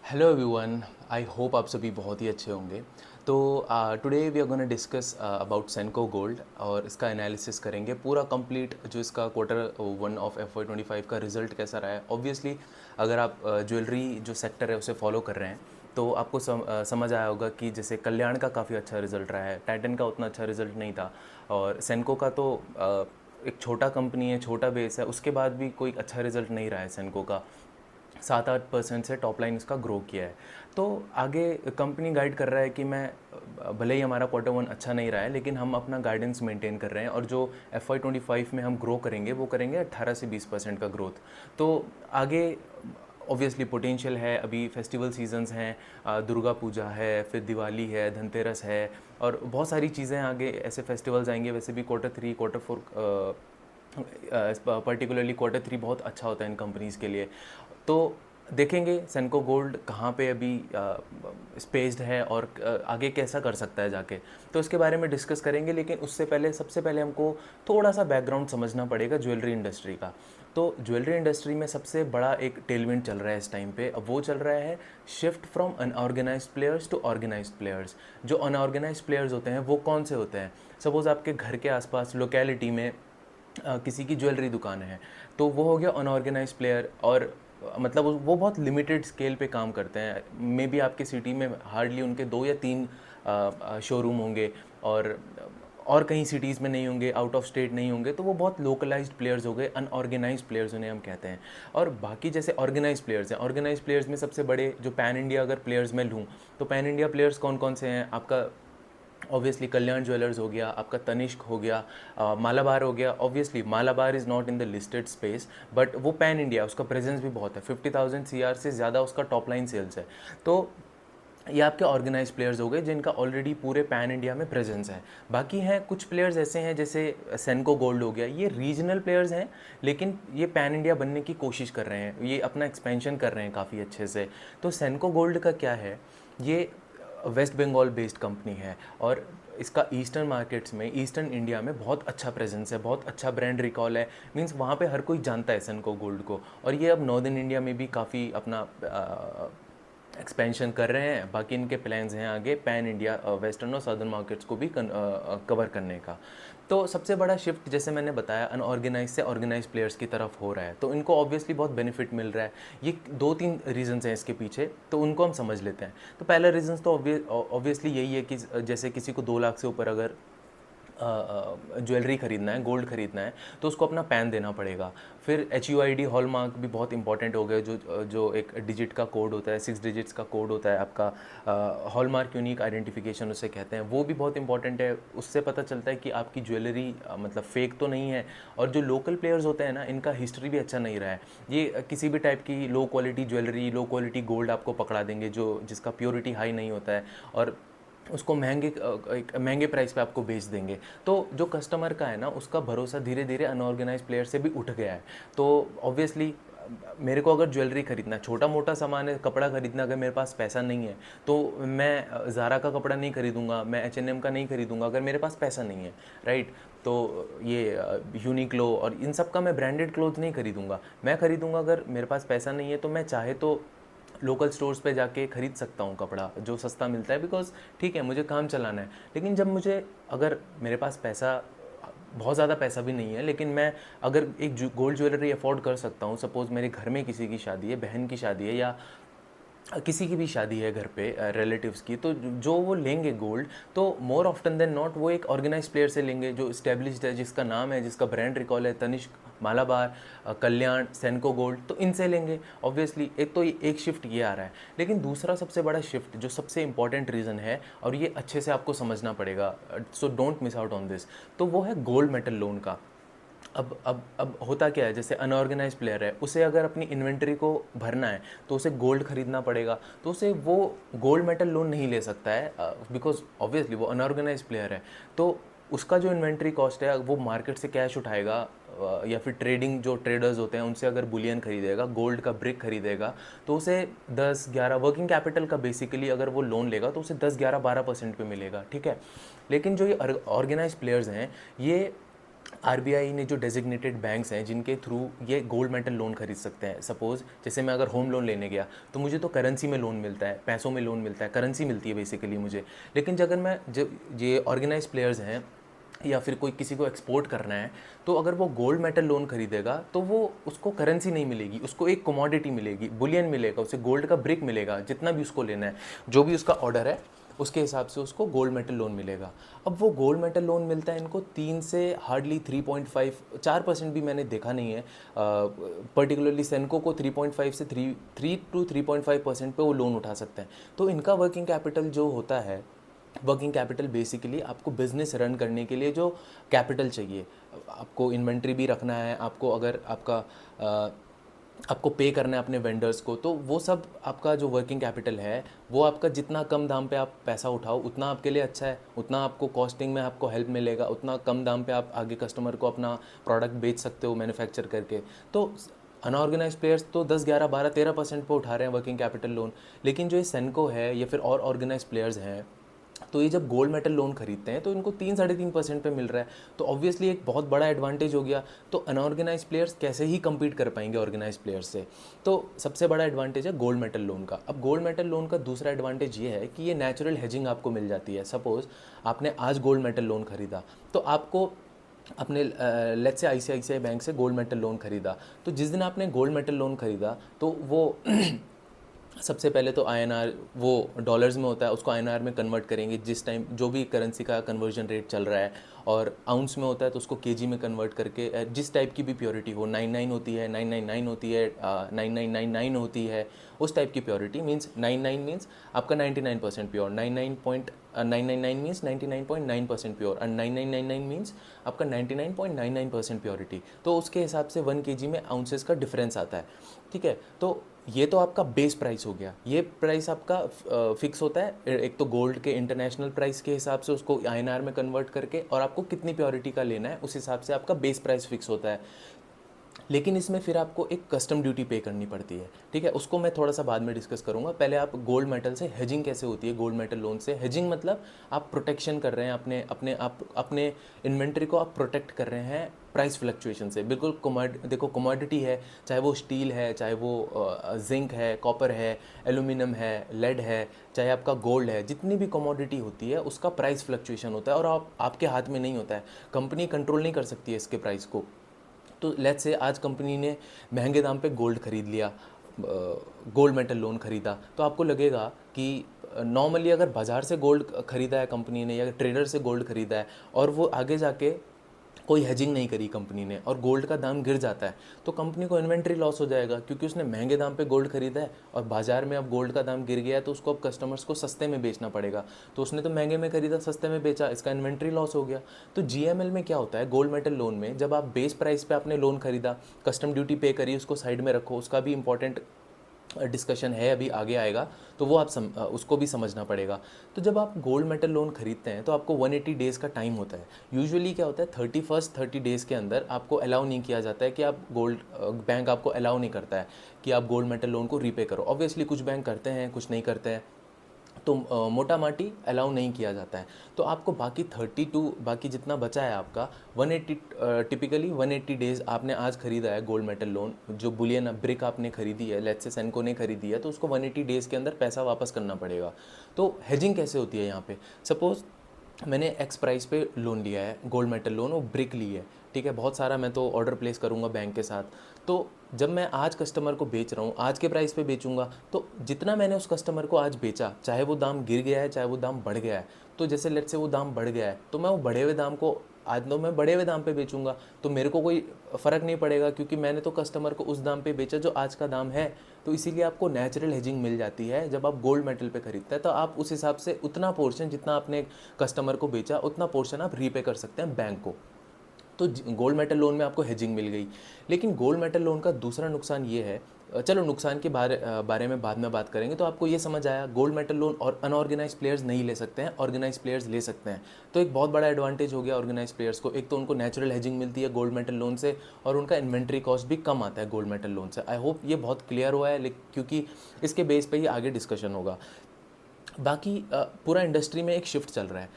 Hello everyone. I hope आप सभी बहुत ही अच्छे होंगे। तो today we are gonna discuss about Senco Gold और इसका एनालिसिस करेंगे पूरा कंप्लीट जो इसका क्वार्टर 1 ऑफ FY 25 का रिजल्ट कैसा रहा है। ऑब्वियसली अगर आप ज्वेलरी जो सेक्टर है उसे फॉलो कर रहे हैं तो आपको समझ आया होगा कि जैसे कल्याण का काफ़ी अच्छा रिजल्ट रहा है, टाइटन का उतना अच्छा रिजल्ट नहीं था और सेनको का तो एक छोटा कंपनी है, छोटा बेस है, उसके बाद भी कोई अच्छा रिजल्ट नहीं रहा है सेनको का। 7-8% से टॉप लाइन इसका ग्रो किया है। तो आगे कंपनी गाइड कर रहा है कि मैं भले ही हमारा क्वार्टर 1 अच्छा नहीं रहा है लेकिन हम अपना गाइडेंस मेंटेन कर रहे हैं और जो FY 25 में हम ग्रो करेंगे वो करेंगे 18 से 20% का ग्रोथ। तो आगे ऑब्वियसली पोटेंशियल है, अभी फेस्टिवल सीजन्स हैं, दुर्गा पूजा है, फिर दिवाली है, धनतेरस है और बहुत सारी चीज़ें आगे ऐसे फेस्टिवल्स आएंगे। वैसे भी क्वार्टर 3 क्वार्टर 4 पर्टिकुलरली क्वार्टर 3 बहुत अच्छा होता है इन कंपनीज़ के लिए। तो देखेंगे सेनको गोल्ड कहाँ पे अभी स्पेस्ड है और आगे कैसा कर सकता है जाके, तो इसके बारे में डिस्कस करेंगे। लेकिन उससे पहले सबसे पहले हमको थोड़ा सा बैकग्राउंड समझना पड़ेगा ज्वेलरी इंडस्ट्री का। तो ज्वेलरी इंडस्ट्री में सबसे बड़ा एक टेलविंड चल रहा है इस टाइम पे। अब वो चल रहा है shift from unorganised players to organised players. जो अनऑर्गेनाइज्ड प्लेयर्स होते हैं वो कौन से होते हैं? सपोज़ आपके घर के आसपास लोकेलिटी में किसी की ज्वेलरी दुकान है तो वो हो गया अनऑर्गेनाइज प्लेयर। और मतलब वो बहुत लिमिटेड स्केल पे काम करते हैं। मे बी आपके सिटी में हार्डली उनके 2 या 3 शोरूम होंगे और कहीं सिटीज़ में नहीं होंगे, आउट ऑफ स्टेट नहीं होंगे, तो वो बहुत लोकलाइज्ड प्लेयर्स हो गए, अनऑर्गेनाइज्ड प्लेयर्स उन्हें हम कहते हैं। और बाकी जैसे ऑर्गेनाइज प्लेयर्स हैं, ऑर्गेनाइज प्लेयर्स में सबसे बड़े जो पैन इंडिया अगर प्लेयर्स मैं लूँ तो पैन इंडिया प्लेयर्स कौन कौन से हैं? आपका ऑब्वियसली कल्याण ज्वेलर्स हो गया, आपका तनिष्क हो गया, मालाबार हो गया। Obviously Malabar is not in the listed space but वो पैन इंडिया, उसका प्रेजेंस भी बहुत है, 50,000 CR से ज़्यादा उसका टॉप लाइन सेल्स है। तो ये आपके ऑर्गेनाइज प्लेयर्स हो गए जिनका ऑलरेडी पूरे पैन इंडिया में प्रेजेंस है। बाकी हैं कुछ प्लेयर्स ऐसे हैं जैसे सेनको गोल्ड हो गया, ये रीजनल प्लेयर्स हैं लेकिन ये पैन इंडिया बनने की कोशिश कर रहे हैं, ये अपना एक्सपेंशन कर रहे हैं काफ़ी अच्छे से। तो सेनको गोल्ड का क्या है, ये वेस्ट बंगाल बेस्ड कंपनी है और इसका ईस्टर्न मार्केट्स में, ईस्टर्न इंडिया में बहुत अच्छा प्रेजेंस है, बहुत अच्छा ब्रांड रिकॉल है। मींस वहाँ पे हर कोई जानता है सेनको गोल्ड को। और ये अब नॉर्दर्न इंडिया में भी काफ़ी अपना एक्सपेंशन कर रहे हैं। बाकी इनके प्लान्स हैं आगे पैन इंडिया वेस्टर्न और सदर्न मार्केट्स को भी कवर करने का। तो सबसे बड़ा शिफ्ट जैसे मैंने बताया अनऑर्गेनाइज से ऑर्गेनाइज प्लेयर्स की तरफ हो रहा है, तो इनको ऑब्वियसली बहुत बेनिफिट मिल रहा है। ये 2-3 रीजंस हैं इसके पीछे, तो उनको हम समझ लेते हैं। तो पहला रीजंस तो ऑब्वियसली यही है कि जैसे किसी को 2 लाख से ऊपर अगर ज्वेलरी ख़रीदना है, गोल्ड ख़रीदना है, तो उसको अपना पैन देना पड़ेगा। फिर HUID हॉलमार्क भी बहुत इंपॉर्टेंट हो गया, जो एक डिजिट का कोड होता है, 6 डिजिट्स का कोड होता है आपका, हॉलमार्क यूनिक आइडेंटिफिकेशन उसे कहते हैं, वो भी बहुत इंपॉर्टेंट है। उससे पता चलता है कि आपकी ज्वेलरी मतलब फेक तो नहीं है। और जो लोकल प्लेयर्स होते हैं ना, इनका हिस्ट्री भी अच्छा नहीं रहा है। ये किसी भी टाइप की low quality jewellery, low quality gold आपको पकड़ा देंगे जो जिसका प्योरिटी हाई नहीं होता है और उसको एक महंगे प्राइस पे आपको बेच देंगे। तो जो कस्टमर का है ना, उसका भरोसा धीरे धीरे अनऑर्गेनाइज प्लेयर से भी उठ गया है। तो ऑब्वियसली मेरे को अगर ज्वेलरी खरीदना, छोटा मोटा सामान है, कपड़ा खरीदना, अगर मेरे पास पैसा नहीं है तो मैं ज़ारा का कपड़ा नहीं खरीदूंगा, मैं H&M का नहीं खरीदूंगा अगर मेरे पास पैसा नहीं है, राइट। तो ये यूनिक्लो और इन सब का मैं ब्रांडेड क्लोथ नहीं खरीदूंगा। मैं खरीदूंगा अगर मेरे पास पैसा नहीं है तो मैं चाहे तो लोकल स्टोर्स पे जाके ख़रीद सकता हूँ कपड़ा जो सस्ता मिलता है, बिकॉज़ ठीक है मुझे काम चलाना है। लेकिन जब मुझे, अगर मेरे पास पैसा, बहुत ज़्यादा पैसा भी नहीं है लेकिन मैं अगर एक गोल्ड ज्वेलरी अफोर्ड कर सकता हूँ, सपोज़ मेरे घर में किसी की शादी है, बहन की शादी है या किसी की भी शादी है घर पे रिलेटिव्स की, तो जो वो लेंगे गोल्ड, तो मोर ऑफ्टन देन नॉट वो एक ऑर्गेनाइज प्लेयर से लेंगे जो इस्टेब्लिश्ड है, जिसका नाम है, जिसका ब्रांड रिकॉल है, तनिष्क, मालाबार, कल्याण, सेनको गोल्ड, तो इनसे लेंगे। ऑब्वियसली एक तो एक शिफ्ट ये आ रहा है। लेकिन दूसरा सबसे बड़ा शिफ्ट जो सबसे इंपॉर्टेंट रीज़न है और ये अच्छे से आपको समझना पड़ेगा, so don't miss out on this, तो वो है गोल्ड मेटल लोन का। अब होता क्या है, जैसे अनऑर्गेनाइज प्लेयर है, उसे अगर अपनी इन्वेंट्री को भरना है तो उसे गोल्ड खरीदना पड़ेगा, तो उसे वो गोल्ड मेटल लोन नहीं ले सकता है बिकॉज ऑब्वियसली वो अनऑर्गेनाइज प्लेयर है। तो उसका जो इन्वेंट्री कॉस्ट है वो मार्केट से कैश उठाएगा या फिर ट्रेडिंग जो ट्रेडर्स होते हैं उनसे अगर बुलियन खरीदेगा, गोल्ड का ब्रिक खरीदेगा, तो उसे 10-11 वर्किंग कैपिटल का बेसिकली अगर वो लोन लेगा तो उसे 10-11-12% पे मिलेगा, ठीक है। लेकिन जो ये ऑर्गेनाइज प्लेयर्स हैं, ये आरबीआई ने जो डेजिग्नेटेड बैंक्स हैं जिनके थ्रू ये गोल्ड मेटल लोन खरीद सकते हैं, सपोज़ जैसे मैं अगर होम लोन लेने गया तो मुझे तो करेंसी में लोन मिलता है, पैसों में लोन मिलता है, करेंसी मिलती है बेसिकली मुझे। लेकिन अगर मैं जो ये ऑर्गेनाइज प्लेयर्स हैं या फिर कोई किसी को एक्सपोर्ट करना है, तो अगर वो गोल्ड मेटल लोन खरीदेगा तो वो उसको करेंसी नहीं मिलेगी, उसको एक कमोडिटी मिलेगी, बुलियन मिलेगा, उसे गोल्ड का ब्रिक मिलेगा, जितना भी उसको लेना है, जो भी उसका ऑर्डर है उसके हिसाब से उसको गोल्ड मेटल लोन मिलेगा। अब वो गोल्ड मेटल लोन मिलता है इनको 3 से हार्डली 3.5 4% भी मैंने देखा नहीं है। पर्टिकुलरली सेनको को 3.5 से 3 टू 3.5% पे वो लोन उठा सकते हैं। तो इनका वर्किंग कैपिटल जो होता है, वर्किंग कैपिटल बेसिकली आपको बिजनेस रन करने के लिए जो कैपिटल चाहिए, आपको इन्वेंट्री भी रखना है, आपको अगर आपको पे करना है अपने वेंडर्स को, तो वो सब आपका जो वर्किंग कैपिटल है वो आपका जितना कम दाम पे आप पैसा उठाओ उतना आपके लिए अच्छा है, उतना आपको कॉस्टिंग में आपको हेल्प मिलेगा, उतना कम दाम पे आप आगे कस्टमर को अपना प्रोडक्ट बेच सकते हो मैन्युफैक्चर करके। तो अनऑर्गेनाइज प्लेयर्स तो 10 11 12 13% पे उठा रहे हैं वर्किंग कैपिटल लोन, लेकिन जो ये सेनको है या फिर और ऑर्गेनाइज प्लेयर्स हैं, तो ये जब गोल्ड मेटल लोन खरीदते हैं तो इनको 3 साढ़े 3% पे मिल रहा है, तो ऑब्वियसली एक बहुत बड़ा एडवांटेज हो गया। तो अनऑर्गेनाइज प्लेयर्स कैसे ही compete कर पाएंगे ऑर्गेनाइज प्लेयर्स से, तो सबसे बड़ा एडवांटेज है गोल्ड मेटल लोन का। अब गोल्ड मेटल लोन का दूसरा एडवांटेज ये है कि ये नेचुरल हेजिंग आपको मिल जाती है। सपोज़ आपने आज गोल्ड मेटल लोन खरीदा, तो आपको अपने लेट्स से आईसीआईसीआई बैंक से गोल्ड मेटल लोन खरीदा, तो जिस दिन आपने गोल्ड मेटल लोन खरीदा तो वो सबसे पहले तो आईएनआर वो डॉलर्स में होता है, उसको आईएनआर में कन्वर्ट करेंगे जिस टाइम जो भी करेंसी का कन्वर्जन रेट चल रहा है, और आउंस में होता है तो उसको केजी में कन्वर्ट करके जिस टाइप की भी प्योरिटी हो, 99 होती है, 999 होती है, 9999 होती है, उस टाइप की प्योरिटी मीन्स 99 मीन्स आपका 99% प्योर, 999 मीन्स 99.9% प्योर, और 9999 मीन्स आपका 99.99% प्योरिटी। तो उसके हिसाब से 1 केजी में आउंसेस का डिफरेंस आता है, ठीक है। तो ये तो आपका बेस प्राइस हो गया, ये प्राइस आपका फिक्स होता है एक तो गोल्ड के इंटरनेशनल प्राइस के हिसाब से उसको आईएनआर में कन्वर्ट करके, और आपको कितनी प्योरिटी का लेना है उस हिसाब से आपका बेस प्राइस फिक्स होता है। लेकिन इसमें फिर आपको एक कस्टम ड्यूटी पे करनी पड़ती है, ठीक है, उसको मैं थोड़ा सा बाद में डिस्कस करूंगा। पहले आप गोल्ड मेटल से हेजिंग कैसे होती है, गोल्ड मेटल लोन से हेजिंग मतलब आप प्रोटेक्शन कर रहे हैं अपने इन्वेंट्री को आप प्रोटेक्ट कर रहे हैं प्राइस फ्लक्चुएशन से। बिल्कुल देखो कमोडिटी है, चाहे वो स्टील है, चाहे वो जिंक है, कॉपर है, एल्यूमिनियम है, लेड है, चाहे आपका गोल्ड है, जितनी भी कमोडिटी होती है उसका प्राइस फ्लक्चुएशन होता है, और आपके हाथ में नहीं होता है, कंपनी कंट्रोल नहीं कर सकती है इसके प्राइस को। तो लेट्स से आज कंपनी ने महंगे दाम पे गोल्ड खरीद लिया, गोल्ड मेटल लोन खरीदा, तो आपको लगेगा कि नॉर्मली अगर बाज़ार से गोल्ड खरीदा है कंपनी ने या ट्रेडर से गोल्ड खरीदा है, और वो आगे जाके कोई हेजिंग नहीं करी कंपनी ने और गोल्ड का दाम गिर जाता है, तो कंपनी को इन्वेंट्री लॉस हो जाएगा, क्योंकि उसने महंगे दाम पे गोल्ड खरीदा है और बाजार में अब गोल्ड का दाम गिर गया है, तो उसको अब कस्टमर्स को सस्ते में बेचना पड़ेगा। तो उसने तो महंगे में खरीदा, सस्ते में बेचा, इसका इन्वेंट्री लॉस हो गया। तो जीएमएल में क्या होता है, गोल्ड मेटल लोन में जब आप बेस प्राइस पे आपने लोन खरीदा, कस्टम ड्यूटी पे करी, उसको साइड में रखो, उसका भी इंपॉर्टेंट डिस्कशन है, अभी आगे आएगा, तो वो आप उसको भी समझना पड़ेगा। तो जब आप गोल्ड मेटल लोन खरीदते हैं तो आपको 180 डेज़ का टाइम होता है। यूजुअली क्या होता है, 30 डेज़ के अंदर आपको अलाउ नहीं किया जाता है कि आप बैंक आपको अलाउ नहीं करता है कि आप गोल्ड मेटल लोन को रीपे करो। ऑब्वियसली कुछ बैंक करते हैं, कुछ नहीं करते हैं, तो मोटा माटी अलाउ नहीं किया जाता है। तो आपको बाकी जितना बचा है आपका 180, टिपिकली 180 डेज़ आपने आज खरीदा है गोल्ड मेटल लोन, जो बुलियन ब्रिक आपने खरीदी है, लेट्स से सेनको ने खरीदी है, तो उसको 180 डेज़ के अंदर पैसा वापस करना पड़ेगा। तो हेजिंग कैसे होती है यहाँ पे, सपोज़ मैंने एक्स प्राइस पे लोन लिया है, गोल्ड मेटल लोन, वो ब्रिक ली है, ठीक है, बहुत सारा मैं तो ऑर्डर प्लेस करूँगा बैंक के साथ। तो जब मैं आज कस्टमर को बेच रहा हूँ, आज के प्राइस पे बेचूंगा, तो जितना मैंने उस कस्टमर को आज बेचा, चाहे वो दाम गिर गया है चाहे वो दाम बढ़ गया है, तो जैसे लेट्स से वो दाम बढ़ गया है, तो मैं वो बढ़े हुए दाम को आज तो मैं बढ़े हुए दाम पे बेचूंगा, तो मेरे को कोई फ़र्क नहीं पड़ेगा, क्योंकि मैंने तो कस्टमर को उस दाम पे बेचा जो आज का दाम है। तो इसीलिए आपको नेचुरल हेजिंग मिल जाती है जब आप गोल्ड मेटल पे खरीदते हैं, तो आप उस हिसाब से उतना पोर्शन जितना आपने कस्टमर को बेचा उतना पोर्शन आप रीपे कर सकते हैं बैंक को। तो गोल्ड मेटल लोन में आपको हेजिंग मिल गई। लेकिन गोल्ड मेटल लोन का दूसरा नुकसान ये है, चलो नुकसान के बारे में बाद में बात करेंगे। तो आपको ये समझ आया, गोल्ड मेटल लोन और अनऑर्गेनाइज प्लेयर्स नहीं ले सकते हैं, ऑर्गेनाइज प्लेयर्स ले सकते हैं। तो एक बहुत बड़ा एडवांटेज हो गया ऑर्गेनाइज प्लेयर्स को, एक तो उनको नेचुरल हेजिंग मिलती है गोल्ड मेटल लोन से, और उनका इन्वेंट्री कॉस्ट भी कम आता है गोल्ड मेटल लोन से। आई होप ये बहुत क्लियर हुआ है, क्योंकि इसके बेस पे ही आगे डिस्कशन होगा। बाकी पूरा इंडस्ट्री में एक शिफ्ट चल रहा है,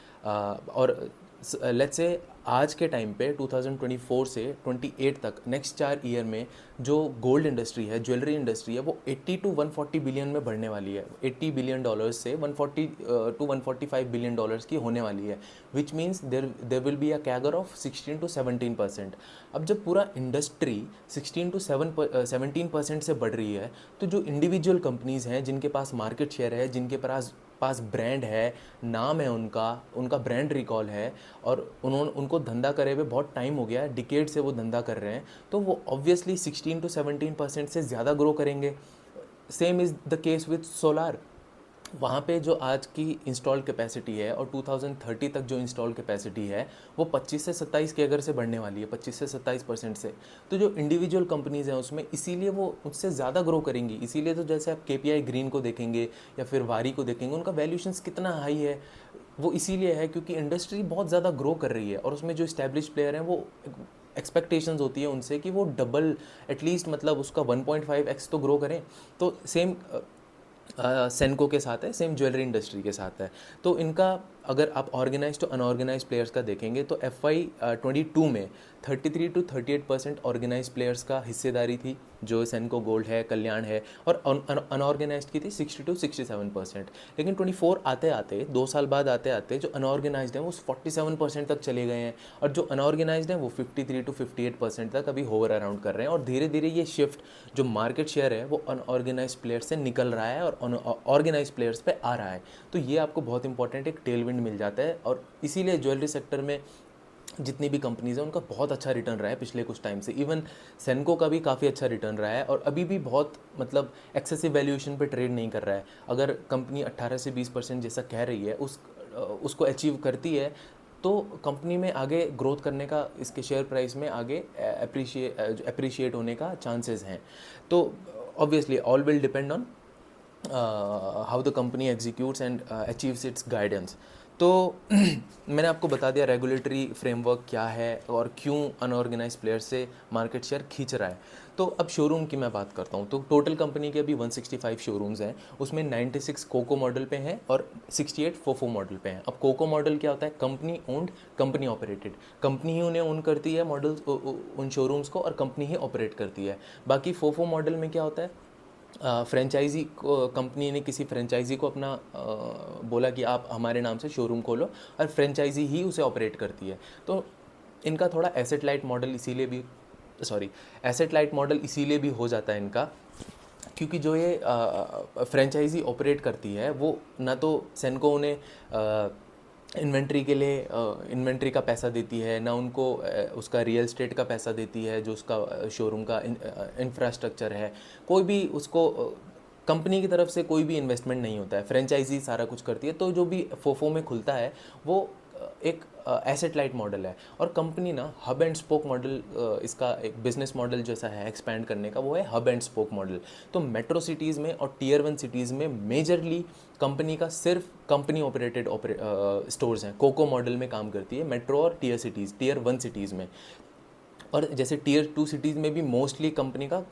और लेट्स से आज के टाइम पे 2024 से 28 तक नेक्स्ट 4 ईयर में जो गोल्ड इंडस्ट्री है, ज्वेलरी इंडस्ट्री है, वो 80 टू 140 बिलियन में बढ़ने वाली है। 80 बिलियन डॉलर्स से 140 टू 145 बिलियन डॉलर्स की होने वाली है, which means there will be a CAGR of 16 to 17%। अब जब पूरा इंडस्ट्री 16 टू 17% से बढ़ रही है, तो जो इंडिविजुअल कंपनीज़ हैं जिनके पास मार्केट शेयर है, जिनके पास ब्रांड है, नाम है, उनका उनका ब्रांड रिकॉल है, और उनको धंधा करे हुए बहुत टाइम हो गया है, डिकेड से वो धंधा कर रहे हैं, तो वो ऑब्वियसली 16 टू 17% से ज़्यादा ग्रो करेंगे। Same is the case with solar. वहाँ पे जो आज की इंस्टॉल कैपेसिटी है और 2030 तक जो इंस्टॉल कैपेसिटी है, वो 25 से 27 के अगर से बढ़ने वाली है, 25 से 27% से। तो जो इंडिविजुअल कंपनीज़ हैं उसमें, इसीलिए वो उससे ज़्यादा ग्रो करेंगी। इसीलिए तो जैसे आप केपीआई ग्रीन को देखेंगे या फिर वारी को देखेंगे, उनका वैल्यूशंस कितना हाई है, वो इसीलिए है क्योंकि इंडस्ट्री बहुत ज़्यादा ग्रो कर रही है, और उसमें जो इस्टेब्लिश प्लेयर हैं वो एक्सपेक्टेशंस होती है उनसे कि वो डबल एटलीस्ट, मतलब उसका 1.5x तो ग्रो करें। तो सेम सेनको के साथ है, सेम ज्वेलरी इंडस्ट्री के साथ है। तो इनका अगर आप ऑर्गेनाइज टू अनऑर्गेनाइज प्लेयर्स का देखेंगे तो FY22 में 33 टू 38% ऑर्गेनाइज प्लेयर्स का हिस्सेदारी थी, जो सेनको गोल्ड है, कल्याण है, और अनऑर्गेनाइज की थी 60 टू 67%। लेकिन 24 आते आते, 2 साल बाद आते आते, जो अनऑर्गेनाइज्ड हैं वो 47% तक चले गए हैं, और जो अनऑर्गेनाइज्ड हैं वो 53 टू 58% तक अभी होवर अराउंड कर रहे हैं। और धीरे धीरे ये शिफ्ट, जो मार्केट शेयर है, वो अनऑर्गेनाइज प्लेयर्स से निकल रहा है और ऑर्गेनाइज प्लेयर्स पे आ रहा है। तो ये आपको बहुत इंपॉर्टेंट एक टेलविंड मिल जाता है, और इसीलिए ज्वेलरी सेक्टर में जितनी भी कंपनीज़ हैं उनका बहुत अच्छा रिटर्न रहा है पिछले कुछ टाइम से। इवन सेनको का भी काफ़ी अच्छा रिटर्न रहा है, और अभी भी बहुत, मतलब एक्सेसिव वैल्यूएशन पे ट्रेड नहीं कर रहा है। अगर कंपनी 18 से 20% जैसा कह रही है, उसको अचीव करती है, तो कंपनी में आगे ग्रोथ करने का, इसके शेयर प्राइस में आगे अप्रिशिएट होने का चांसेस हैं। तो obviously all will depend on how the company executes and achieves it's guidance. तो मैंने आपको बता दिया रेगुलेटरी फ्रेमवर्क क्या है और क्यों अनऑर्गेनाइज प्लेयर से मार्केट शेयर खींच रहा है। तो अब शोरूम की मैं बात करता हूँ। तो टोटल कंपनी के अभी 165 शोरूम्स हैं, उसमें 96 कोको मॉडल पे हैं और 68 फोफो मॉडल पे हैं। अब कोको मॉडल क्या होता है? Company owned, company operated. Company ही उन्हें ओन करती है मॉडल्स, उन शोरूम्स को, और कंपनी ही ऑपरेट करती है। बाकी फोफो मॉडल में क्या होता है? फ्रेंचाइजी को, कंपनी ने किसी फ्रेंचाइजी को अपना बोला कि आप हमारे नाम से शोरूम खोलो, और फ्रेंचाइजी ही उसे ऑपरेट करती है। तो इनका थोड़ा एसेट लाइट मॉडल इसीलिए भी हो जाता है इनका, क्योंकि जो ये फ्रेंचाइजी ऑपरेट करती है, वो ना तो सेनको उन्हें इन्वेंट्री के लिए इन्वेंट्री का पैसा देती है, ना उनको उसका रियल एस्टेट का पैसा देती है, जो उसका शोरूम का इंफ्रास्ट्रक्चर है। कोई भी उसको कंपनी की तरफ से कोई भी इन्वेस्टमेंट नहीं होता है, फ्रेंचाइजी सारा कुछ करती है। तो जो भी फोफो में खुलता है वो एक एसेट लाइट मॉडल है। और कंपनी ना हब एंड स्पोक मॉडल, इसका एक बिजनेस मॉडल जैसा है एक्सपैंड करने का, वो है हब एंड स्पोक मॉडल। तो मेट्रो सिटीज़ में और टीयर 1 सिटीज़ में मेजरली कंपनी का सिर्फ कंपनी ऑपरेटेड स्टोर्स हैं, कोको मॉडल में काम करती है मेट्रो और टीयर 1 सिटीज़ में। और जैसे टीयर 2 सिटीज़ में भी मोस्टली कंपनी का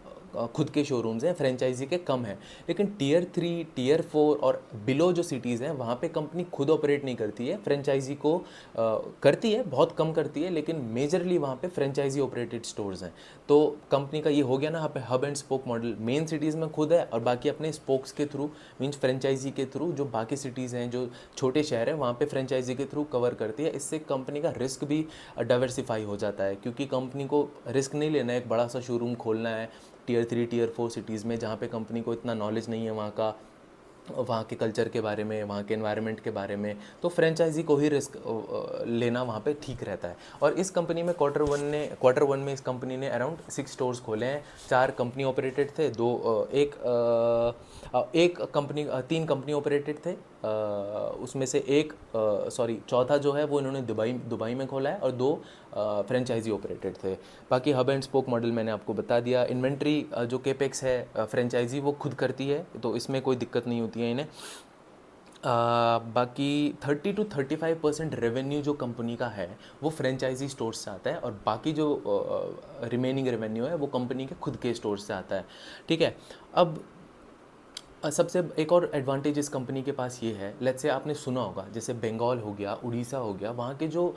खुद के शोरूम्स हैं, फ्रेंचाइजी के कम हैं। लेकिन टीयर 3, टीयर 4 और बिलो जो सिटीज़ हैं, वहाँ पे कंपनी खुद ऑपरेट नहीं करती है, फ्रेंचाइजी को करती है, बहुत कम करती है, लेकिन मेजरली वहाँ पे फ्रेंचाइजी ऑपरेटेड स्टोर्स हैं। तो कंपनी का ये हो गया ना, यहाँ पे hub and spoke model. Main cities में खुद है, और बाकी अपने स्पोक्स के थ्रू, मीन्स फ्रेंचाइजी के थ्रू, जो बाकी सिटीज़ हैं, जो छोटे शहर हैं, वहाँ पे फ्रेंचाइजी के थ्रू कवर करती है। इससे कंपनी का रिस्क भी डाइवर्सिफाई हो जाता है, क्योंकि कंपनी को रिस्क नहीं लेना है एक बड़ा सा शोरूम खोलना है टीयर 3, टीयर 4 सिटीज़ में, जहाँ पे कंपनी को इतना नॉलेज नहीं है वहाँ के कल्चर के बारे में, वहाँ के एनवायरनमेंट के बारे में। तो फ्रेंचाइजी को ही रिस्क लेना वहाँ पे ठीक रहता है। और इस कंपनी में क्वार्टर वन में इस कंपनी ने अराउंड 6 स्टोर्स खोले हैं। 4 कंपनी ऑपरेटेड थे, 3 कंपनी ऑपरेटेड थे, उसमें से चौथा जो है वो इन्होंने दुबई में खोला है, और 2 फ्रेंचाइजी ऑपरेटेड थे। बाकी हब एंड स्पोक मॉडल मैंने आपको बता दिया। इन्वेंट्री जो केपेक्स है फ्रेंचाइजी वो खुद करती है, तो इसमें कोई दिक्कत नहीं होती है इन्हें। बाकी 30 टू 35% रेवेन्यू जो कंपनी का है वो फ्रेंचाइजी स्टोर्स से आता है, और बाकी जो रिमेनिंग रेवेन्यू है वो कंपनी के खुद के स्टोर्स से आता है। ठीक है। अब सबसे एक और एडवांटेज इस कंपनी के पास ये है, लेट्स से आपने सुना होगा, जैसे बंगाल हो गया, उड़ीसा हो गया, वहाँ के जो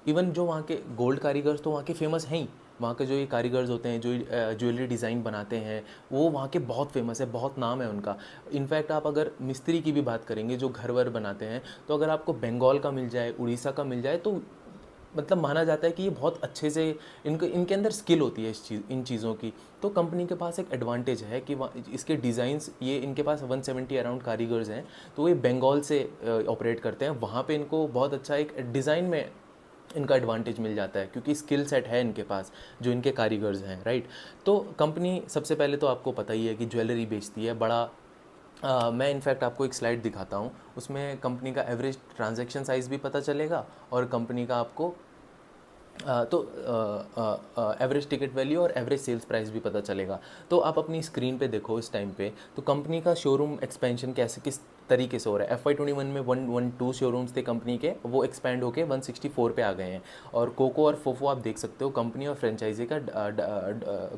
इवन जो वहाँ के गोल्ड कारीगर्स तो वहाँ के फेमस हैं ही, वहाँ के जो ये कारीगर्स होते हैं जो ज्वेलरी डिज़ाइन बनाते हैं वो वहाँ के बहुत फेमस है, बहुत नाम है उनका। इनफैक्ट आप अगर मिस्त्री की भी बात करेंगे जो घर वर बनाते हैं, तो अगर आपको बंगाल का मिल जाए, उड़ीसा का मिल जाए, तो मतलब माना जाता है कि ये बहुत अच्छे से इनके अंदर स्किल होती है इन चीज़ों की। तो कंपनी के पास एक एडवांटेज है कि इसके डिज़ाइंस, ये इनके पास 170 अराउंड कारीगर्स हैं, तो ये बंगाल से ऑपरेट करते हैं। वहाँ पे इनको बहुत अच्छा एक डिज़ाइन में इनका एडवांटेज मिल जाता है क्योंकि स्किल सेट है इनके पास जो इनके कारीगर्स हैं, राइट। तो कंपनी सबसे पहले तो आपको पता ही है कि ज्वेलरी बेचती है, बड़ा मैं इनफैक्ट आपको एक स्लाइड दिखाता हूँ, उसमें कंपनी का एवरेज ट्रांजैक्शन साइज़ भी पता चलेगा और कंपनी का आपको एवरेज टिकट वैल्यू और एवरेज सेल्स प्राइस भी पता चलेगा। तो आप अपनी स्क्रीन पे देखो इस टाइम पे, तो कंपनी का शोरूम एक्सपेंशन कैसे किस तरीके से हो रहा है। FY21 में 112 शोरूम्स थे कंपनी के, वो एक्सपैंड होके 164 पे आ गए हैं। और कोको और फोफो आप देख सकते हो कंपनी और फ्रेंचाइजी का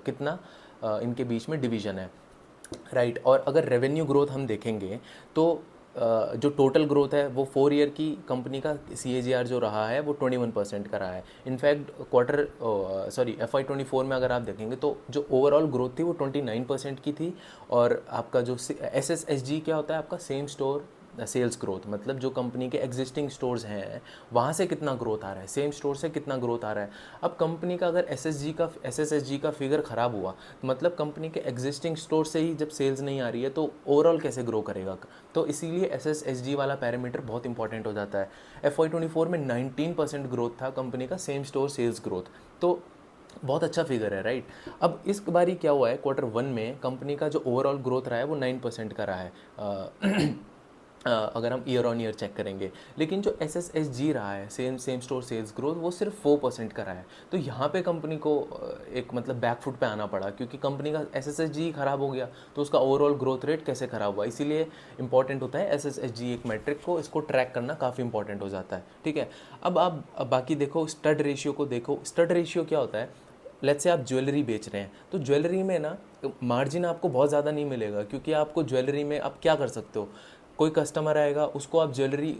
कितना इनके बीच में डिवीज़न है, राइट। और अगर रेवेन्यू ग्रोथ हम देखेंगे तो जो टोटल ग्रोथ है वो 4 ईयर की कंपनी का CAGR जो रहा है वो 21% का रहा है। इनफैक्ट FY24 में अगर आप देखेंगे तो जो ओवरऑल ग्रोथ थी वो 29% की थी। और आपका जो SSSG क्या होता है, आपका सेम स्टोर सेल्स ग्रोथ, मतलब जो कंपनी के एग्जिस्टिंग स्टोर्स हैं वहाँ से कितना ग्रोथ आ रहा है, सेम स्टोर से कितना ग्रोथ आ रहा है। अब कंपनी का अगर SSSG का फिगर ख़राब हुआ तो मतलब कंपनी के एग्जिस्टिंग स्टोर से ही जब सेल्स नहीं आ रही है तो ओवरऑल कैसे ग्रो करेगा। तो इसीलिए SSSG वाला पैरामीटर बहुत इंपॉर्टेंट हो जाता है। FY24 में 19% ग्रोथ था कंपनी का सेम स्टोर सेल्स ग्रोथ, तो बहुत अच्छा फिगर है, राइट। अब इस बारी क्या हुआ है, Q1 में कंपनी का जो ओवरऑल ग्रोथ रहा है वो 9% का रहा है अगर हम ईयर ऑन ईयर चेक करेंगे। लेकिन जो SSSG रहा है, सेम स्टोर सेल्स ग्रोथ, वो सिर्फ 4% का रहा है। तो यहाँ पे कंपनी को एक मतलब बैकफुट पे आना पड़ा क्योंकि कंपनी का SSSG खराब हो गया तो उसका ओवरऑल ग्रोथ रेट कैसे खराब हुआ। इसीलिए इंपॉर्टेंट होता है SSSG एक मैट्रिक को, इसको ट्रैक करना काफ़ी इंपॉर्टेंट हो जाता है, ठीक है। अब बाकी देखो, स्टड रेशियो को देखो। स्टड रेशियो क्या होता है, लेट्स से आप ज्वेलरी बेच रहे हैं तो ज्वेलरी में ना मार्जिन आपको बहुत ज़्यादा नहीं मिलेगा क्योंकि आपको ज्वेलरी में आप क्या कर सकते हो, कोई कस्टमर आएगा उसको आप ज्वेलरी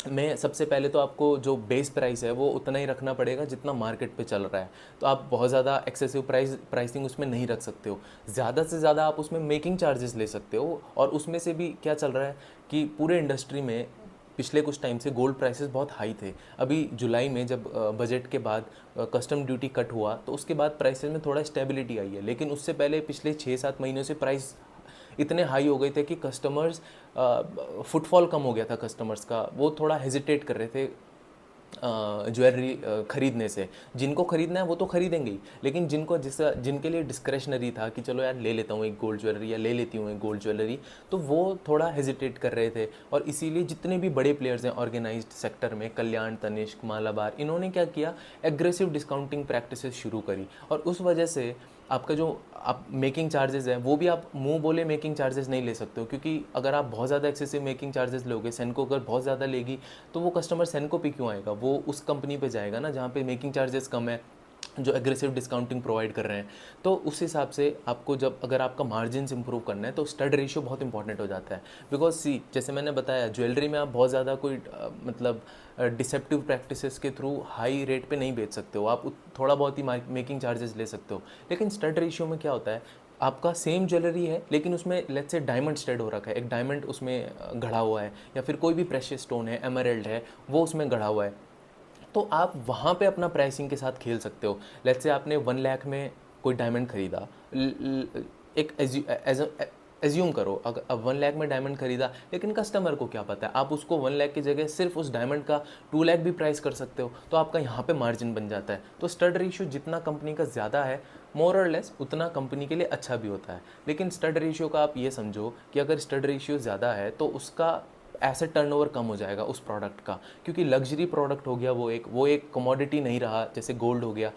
में सबसे पहले तो आपको जो बेस प्राइस है वो उतना ही रखना पड़ेगा जितना मार्केट पे चल रहा है। तो आप बहुत ज़्यादा एक्सेसिव प्राइसिंग उसमें नहीं रख सकते हो। ज़्यादा से ज़्यादा आप उसमें मेकिंग चार्जेस ले सकते हो। और उसमें से भी क्या चल रहा है कि पूरे इंडस्ट्री में पिछले कुछ टाइम से गोल्ड प्राइसेस बहुत हाई थे। अभी जुलाई में जब बजट के बाद कस्टम ड्यूटी कट हुआ तो उसके बाद प्राइसेस में थोड़ा स्टेबिलिटी आई है, लेकिन उससे पहले पिछले 6-7 महीनों से प्राइस इतने हाई हो गए थे कि कस्टमर्स फुटफॉल कम हो गया था कस्टमर्स का, वो थोड़ा हेजिटेट कर रहे थे ज्वेलरी ख़रीदने से। जिनको ख़रीदना है वो तो ख़रीदेंगे ही, लेकिन जिनके लिए डिस्क्रेशनरी था कि चलो यार ले लेता हूँ एक गोल्ड ज्वेलरी या ले लेती हूँ एक गोल्ड ज्वेलरी, तो वो थोड़ा हेजिटेट कर रहे थे। और इसीलिए जितने भी बड़े प्लेयर्स हैं ऑर्गेनाइज्ड सेक्टर में, कल्याण, तनिष्क, मालाबार, इन्होंने क्या किया, एग्रेसिव डिस्काउंटिंग प्रैक्टिसेस शुरू करी। और उस वजह से आपका जो आप मेकिंग चार्जेस हैं वो भी आप मुंह बोले मेकिंग चार्जेस नहीं ले सकते हो, क्योंकि अगर आप बहुत ज़्यादा एक्सेसिव मेकिंग चार्जेस लोगे, सेनको अगर बहुत ज़्यादा लेगी तो वो कस्टमर सेनको पे क्यों आएगा, वो उस कंपनी पे जाएगा ना जहाँ पे मेकिंग चार्जेस कम है, जो एग्रेसिव डिस्काउंटिंग प्रोवाइड कर रहे हैं। तो उस हिसाब से आपको जब अगर आपका मार्जिन इंप्रूव करना है तो स्टड रेशियो बहुत इंपॉर्टेंट हो जाता है। बिकॉज सी जैसे मैंने बताया ज्वेलरी में आप बहुत ज़्यादा कोई मतलब डिसेप्टिव प्रैक्टिसेस के थ्रू हाई रेट पे नहीं बेच सकते हो, आप थोड़ा बहुत ही मेकिंग चार्जेस ले सकते हो। लेकिन स्टड रेशियो में क्या होता है, आपका सेम ज्वेलरी है लेकिन उसमें लेट्स से डायमंड स्टड हो रखा है, एक डायमंड उसमें गढ़ा हुआ है, या फिर कोई भी प्रेशियस स्टोन है, एमरल्ड है, वो उसमें गढ़ा हुआ है, तो आप वहाँ पे अपना प्राइसिंग के साथ खेल सकते हो। लेट्स से आपने 1 लाख में कोई डायमंड खरीदा, एक एज्यूम करो अगर अब 1 लाख में डायमंड खरीदा, लेकिन कस्टमर को क्या पता है, आप उसको 1 लाख की जगह सिर्फ उस डायमंड का 2 लाख भी प्राइस कर सकते हो, तो आपका यहाँ पे मार्जिन बन जाता है। तो स्टड रेशियो जितना कंपनी का ज़्यादा है मोर और लेस उतना कंपनी के लिए अच्छा भी होता है। लेकिन स्टड रेशियो का आप ये समझो कि अगर स्टड रेशियो ज़्यादा है तो उसका एसेट टर्नओवर कम हो जाएगा उस प्रोडक्ट का, क्योंकि लग्जरी प्रोडक्ट हो गया, वो एक कमोडिटी नहीं रहा जैसे गोल्ड हो गया।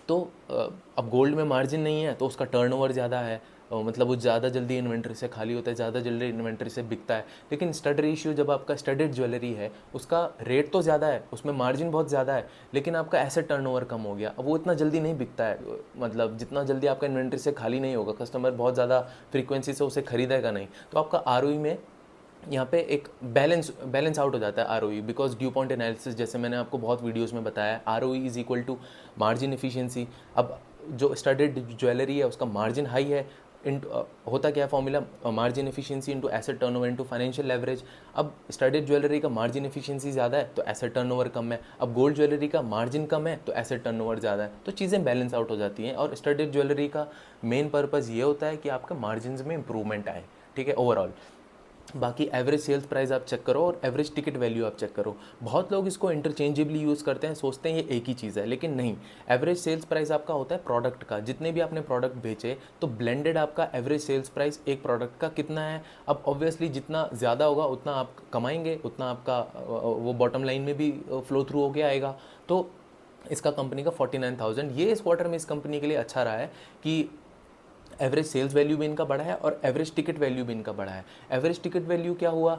तो अब गोल्ड में मार्जिन नहीं है तो उसका टर्नओवर ज़्यादा है, मतलब वो ज़्यादा जल्दी इन्वेंट्री से खाली होता है, ज़्यादा जल्दी इन्वेंट्री से बिकता है। लेकिन स्टड रेशियो जब आपका स्टडेड ज्वेलरी है उसका रेट तो ज़्यादा है, उसमें मार्जिन बहुत ज़्यादा है, लेकिन आपका एसेट टर्नओवर कम हो गया, अब वो इतना जल्दी नहीं बिकता है, मतलब जितना जल्दी आपका इन्वेंट्री से खाली नहीं होगा, कस्टमर बहुत ज़्यादा फ्रीक्वेंसी से उसे खरीदेगा नहीं, तो आपका आरओई में यहाँ पे एक बैलेंस आउट हो जाता है R O E, because DuPont analysis जैसे मैंने आपको बहुत वीडियोस में बताया, R O E is equal to margin efficiency. अब जो स्टडेड ज्वेलरी है उसका मार्जिन हाई है, इन होता क्या है formula, margin efficiency into asset turnover into financial leverage. अब स्टडेड ज्वेलरी का मार्जिन एफिशिएंसी ज़्यादा है तो एसेट टर्नओवर कम है, अब गोल्ड ज्वेलरी का मार्जिन कम है तो एसेट टर्नओवर ज़्यादा है, तो चीज़ें बैलेंस आउट हो जाती हैं। और स्टडेड ज्वेलरी का मेन पर्पज़ ये होता है कि आपका मार्जिन में इंप्रूवमेंट आए, ठीक है, ओवरऑल। बाकी एवरेज सेल्स प्राइस आप चेक करो और एवरेज टिकट वैल्यू आप चेक करो। बहुत लोग इसको इंटरचेंजेबली यूज़ करते हैं, सोचते हैं ये एक ही चीज़ है, लेकिन नहीं। एवरेज सेल्स प्राइस आपका होता है प्रोडक्ट का, जितने भी आपने प्रोडक्ट बेचे तो ब्लेंडेड आपका एवरेज सेल्स प्राइस एक प्रोडक्ट का कितना है। अब ऑब्वियसली जितना ज़्यादा होगा उतना आप कमाएंगे, उतना आपका वो बॉटम लाइन में भी फ्लो थ्रू होके आएगा। तो इसका कंपनी का 49,000 ये इस क्वार्टर में इस कंपनी के लिए अच्छा रहा है कि एवरेज सेल्स वैल्यू भी इनका बढ़ा है और एवरेज टिकट वैल्यू भी इनका बढ़ा है। एवरेज टिकट वैल्यू क्या हुआ,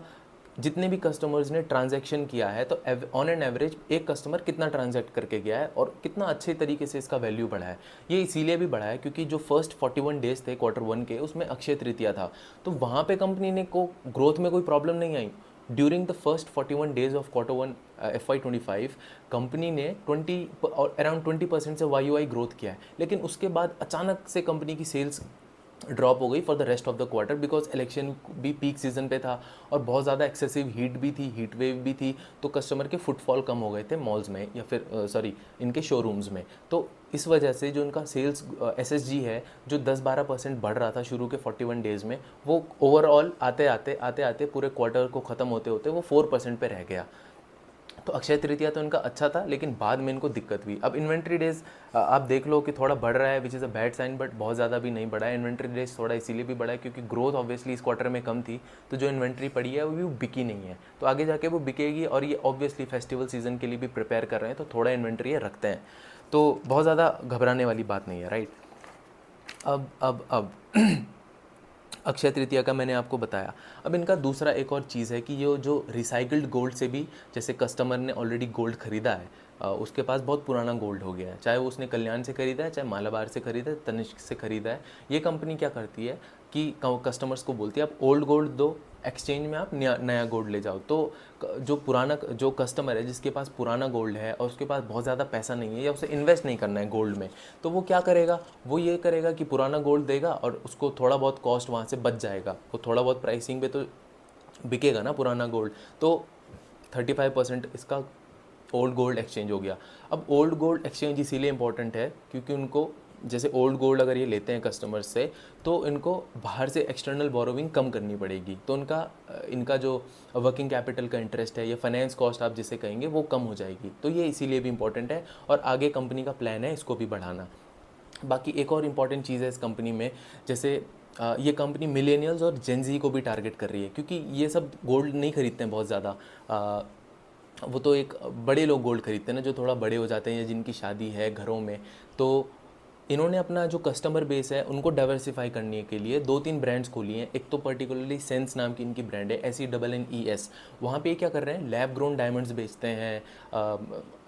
जितने भी कस्टमर्स ने ट्रांजैक्शन किया है तो ऑन एन एवरेज एक कस्टमर कितना ट्रांजैक्ट करके गया है और कितना अच्छे तरीके से इसका वैल्यू बढ़ा है। ये इसीलिए भी बढ़ा है क्योंकि जो फर्स्ट 41 डेज थे क्वार्टर 1 के, उसमें अक्षय तृतीया था, तो वहाँ पे कंपनी ने को ग्रोथ में कोई प्रॉब्लम नहीं आई। During the first 41 days of quarter 1 FY25 company ने अराउंड 20% से YOY ग्रोथ किया है, लेकिन उसके बाद अचानक से कंपनी की सेल्स ड्रॉप हो गई for the rest of the quarter, because election भी पीक सीजन पे था और बहुत ज़्यादा एक्सेसिव हीट भी थी, हीट वेव भी थी, तो कस्टमर के फुटफॉल कम हो गए थे मॉल्स में या फिर सॉरी इनके शोरूम्स में। तो इस वजह से जो इनका सेल्स SSG है जो 10-12% बढ़ रहा था शुरू के 41 डेज़ में, वो ओवरऑल आते आते पूरे क्वार्टर को ख़त्म होते होते वो 4% पे रह गया। तो अक्षय तृतीया तो इनका अच्छा था, लेकिन बाद में इनको दिक्कत हुई। अब इन्वेंट्री डेज आप देख लो कि थोड़ा बढ़ रहा है, which is a bad sign, but बहुत ज़्यादा भी नहीं बढ़ा है। इन्वेंट्री डेज थोड़ा इसीलिए भी बढ़ा है क्योंकि ग्रोथ ऑब्वियसली इस क्वार्टर में कम थी, तो जो इन्वेंट्री पड़ी है वो भी बिकी नहीं है, तो आगे जाके वो बिकेगी। और ये ऑब्वियसली फेस्टिवल सीजन के लिए भी प्रिपेयर कर रहे हैं, तो थोड़ा इन्वेंट्री ये रखते हैं, तो बहुत ज़्यादा घबराने वाली बात नहीं है, राइट। अब अक्षय तृतीया का मैंने आपको बताया। अब इनका दूसरा एक और चीज़ है कि ये जो रिसाइकल्ड गोल्ड से भी, जैसे कस्टमर ने ऑलरेडी गोल्ड खरीदा है, उसके पास बहुत पुराना गोल्ड हो गया है, चाहे वो उसने कल्याण से खरीदा है, चाहे मालाबार से खरीदा है, तनिष्क से खरीदा है, ये कंपनी क्या करती है कि कस्टमर्स को बोलती है आप ओल्ड गोल्ड दो, एक्सचेंज में आप नया गोल्ड ले जाओ। तो जो कस्टमर है जिसके पास पुराना गोल्ड है और उसके पास बहुत ज़्यादा पैसा नहीं है या उसे इन्वेस्ट नहीं करना है गोल्ड में, तो वो क्या करेगा, वो ये करेगा कि पुराना गोल्ड देगा और उसको थोड़ा बहुत कॉस्ट वहाँ से बच जाएगा, वो थोड़ा बहुत प्राइसिंग पे तो बिकेगा ना पुराना गोल्ड, तो 35% इसका ओल्ड गोल्ड एक्सचेंज हो गया। अब ओल्ड गोल्ड एक्सचेंज इसीलिए इंपॉर्टेंट है क्योंकि उनको, जैसे ओल्ड गोल्ड अगर ये लेते हैं कस्टमर्स से, तो इनको बाहर से एक्सटर्नल बोरोविंग कम करनी पड़ेगी, तो इनका जो वर्किंग कैपिटल का इंटरेस्ट है या फाइनेंस कॉस्ट आप जिसे कहेंगे वो कम हो जाएगी, तो ये इसीलिए भी इंपॉर्टेंट है और आगे कंपनी का प्लान है इसको भी बढ़ाना। बाकी एक और इम्पॉर्टेंट चीज़ है इस कंपनी में, जैसे ये कंपनी मिलेनियल्स और जेनजी को भी टारगेट कर रही है, क्योंकि ये सब गोल्ड नहीं खरीदते हैं बहुत ज़्यादा, वो तो एक बड़े लोग गोल्ड खरीदते हैं ना, जो थोड़ा बड़े हो जाते हैं या जिनकी शादी है घरों में, तो इन्होंने अपना जो कस्टमर बेस है उनको डाइवर्सिफाई करने के लिए 2-3 ब्रांड्स खोली हैं। एक तो पर्टिकुलरली सेंस नाम की इनकी ब्रांड है, SENNES। वहाँ पे क्या कर रहे हैं, लैब ग्रोन डायमंड्स बेचते हैं।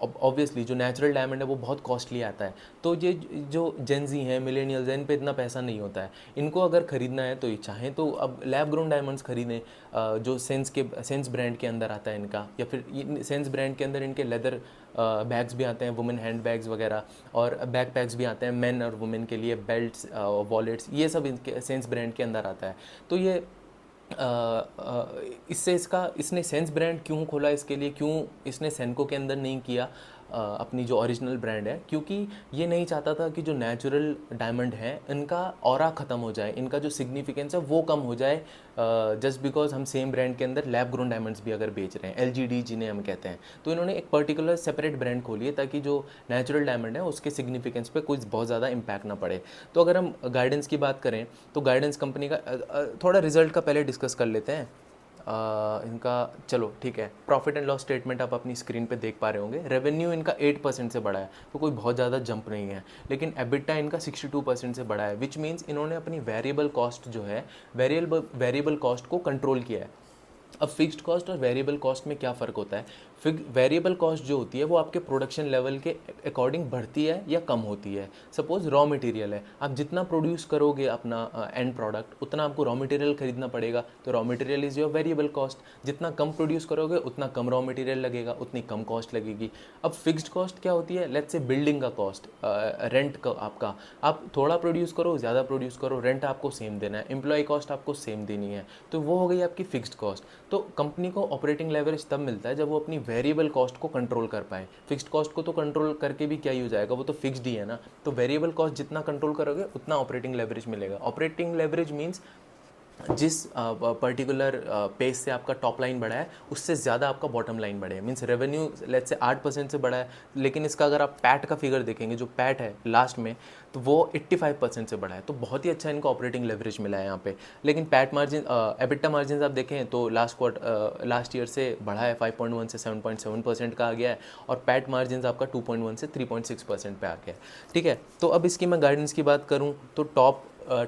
ऑब्वियसली जो नेचुरल डायमंड है वो बहुत कॉस्टली आता है, तो ये जो जेंजी हैं, मिलेनियल्स हैं, इन पे इतना पैसा नहीं होता है। इनको अगर ख़रीदना है तो ये चाहें तो अब लैब ग्रोन डायमंड्स खरीदें, जो सेंस ब्रांड के अंदर आता है इनका, या फिर सेंस ब्रांड के अंदर इनके लेदर बैग्स भी आते हैं, वुमेन हैंड बैग्स वगैरह, और बैक पैक्स भी आते हैं मेन और वुमेन के लिए, बेल्ट्स, वॉलेट्स, ये सब इनके सेंस ब्रांड के अंदर आता है। तो ये इसने सेंस ब्रांड क्यों खोला, इसके लिए क्यों इसने सेंको के अंदर नहीं किया अपनी जो ओरिजिनल ब्रांड है, क्योंकि ये नहीं चाहता था कि जो नेचुरल डायमंड है इनका ऑरा ख़त्म हो जाए, इनका जो सिग्निफिकेंस है वो कम हो जाए, जस्ट बिकॉज हम सेम ब्रांड के अंदर लैब ग्रोन डायमंड्स भी अगर बेच रहे हैं, LGD जिन्हें हम कहते हैं, तो इन्होंने एक पर्टिकुलर सेपरेट ब्रांड खोली है ताकि जो नेचुरल डायमंड है उसके सिग्निफिकेंस पे कुछ बहुत ज़्यादा इम्पैक्ट ना पड़े। तो अगर हम गाइडेंस की बात करें तो गाइडेंस कंपनी का थोड़ा रिजल्ट का पहले डिस्कस कर लेते हैं। इनका चलो ठीक है, प्रॉफिट एंड लॉस स्टेटमेंट आप अपनी स्क्रीन पे देख पा रहे होंगे। रेवेन्यू इनका 8% से बढ़ा है, तो कोई बहुत ज़्यादा जंप नहीं है, लेकिन एबिटा इनका 62% से बढ़ा है, विच मीन्स इन्होंने अपनी वेरिएबल कॉस्ट जो है, वेरिएबल कॉस्ट को कंट्रोल किया है। अब फिक्स्ड कॉस्ट और वेरिएबल कॉस्ट में क्या फ़र्क होता है, वेरिएबल कॉस्ट जो होती है वो आपके प्रोडक्शन लेवल के अकॉर्डिंग बढ़ती है या कम होती है। सपोज रॉ मटेरियल है, आप जितना प्रोड्यूस करोगे अपना एंड प्रोडक्ट, उतना आपको रॉ मटेरियल खरीदना पड़ेगा, तो raw material is your variable cost. जितना कम प्रोड्यूस करोगे उतना कम रॉ मटेरियल लगेगा, उतनी कम कॉस्ट लगेगी। अब फिक्स्ड कॉस्ट क्या होती है? लेट्स से बिल्डिंग का कॉस्ट, रेंट का आपका, आप थोड़ा प्रोड्यूस करो ज़्यादा प्रोड्यूस करो, रेंट आपको सेम देना है, एम्प्लॉय कॉस्ट आपको सेम देनी है, तो वो हो गई आपकी फिक्स्ड कॉस्ट। तो कंपनी को ऑपरेटिंग लेवरेज तब मिलता है जब वो अपनी वेरिएबल कॉस्ट को कंट्रोल कर पाए। फिक्स्ड कॉस्ट को तो कंट्रोल करके भी क्या ही हो जाएगा, वो तो फिक्स्ड ही है ना। तो वेरिएबल कॉस्ट जितना कंट्रोल करोगे उतना ऑपरेटिंग लेवरेज मिलेगा। ऑपरेटिंग लेवरेज मीन्स जिस पर्टिकुलर पेस से आपका टॉप लाइन बढ़ा है उससे ज़्यादा आपका बॉटम लाइन बढ़े। मीन्स रेवेन्यू लेट्स से 8% से बढ़ा है, लेकिन इसका अगर आप पैट का फिगर देखेंगे, जो पैट है लास्ट में, तो वो 85% से बढ़ा है। तो बहुत ही अच्छा इनको ऑपरेटिंग लेवरेज मिला है यहाँ पे। लेकिन पैट मार्जिन, एबिटा मार्जिन आप देखें तो लास्ट ईयर से बढ़ा है, 5.1 से 7.7% का आ गया है, और पैट मार्जिन आपका 2.1 से 3.6% पे आ गया है। ठीक है, तो अब इसकी मैं गाइडेंस की बात करूँ तो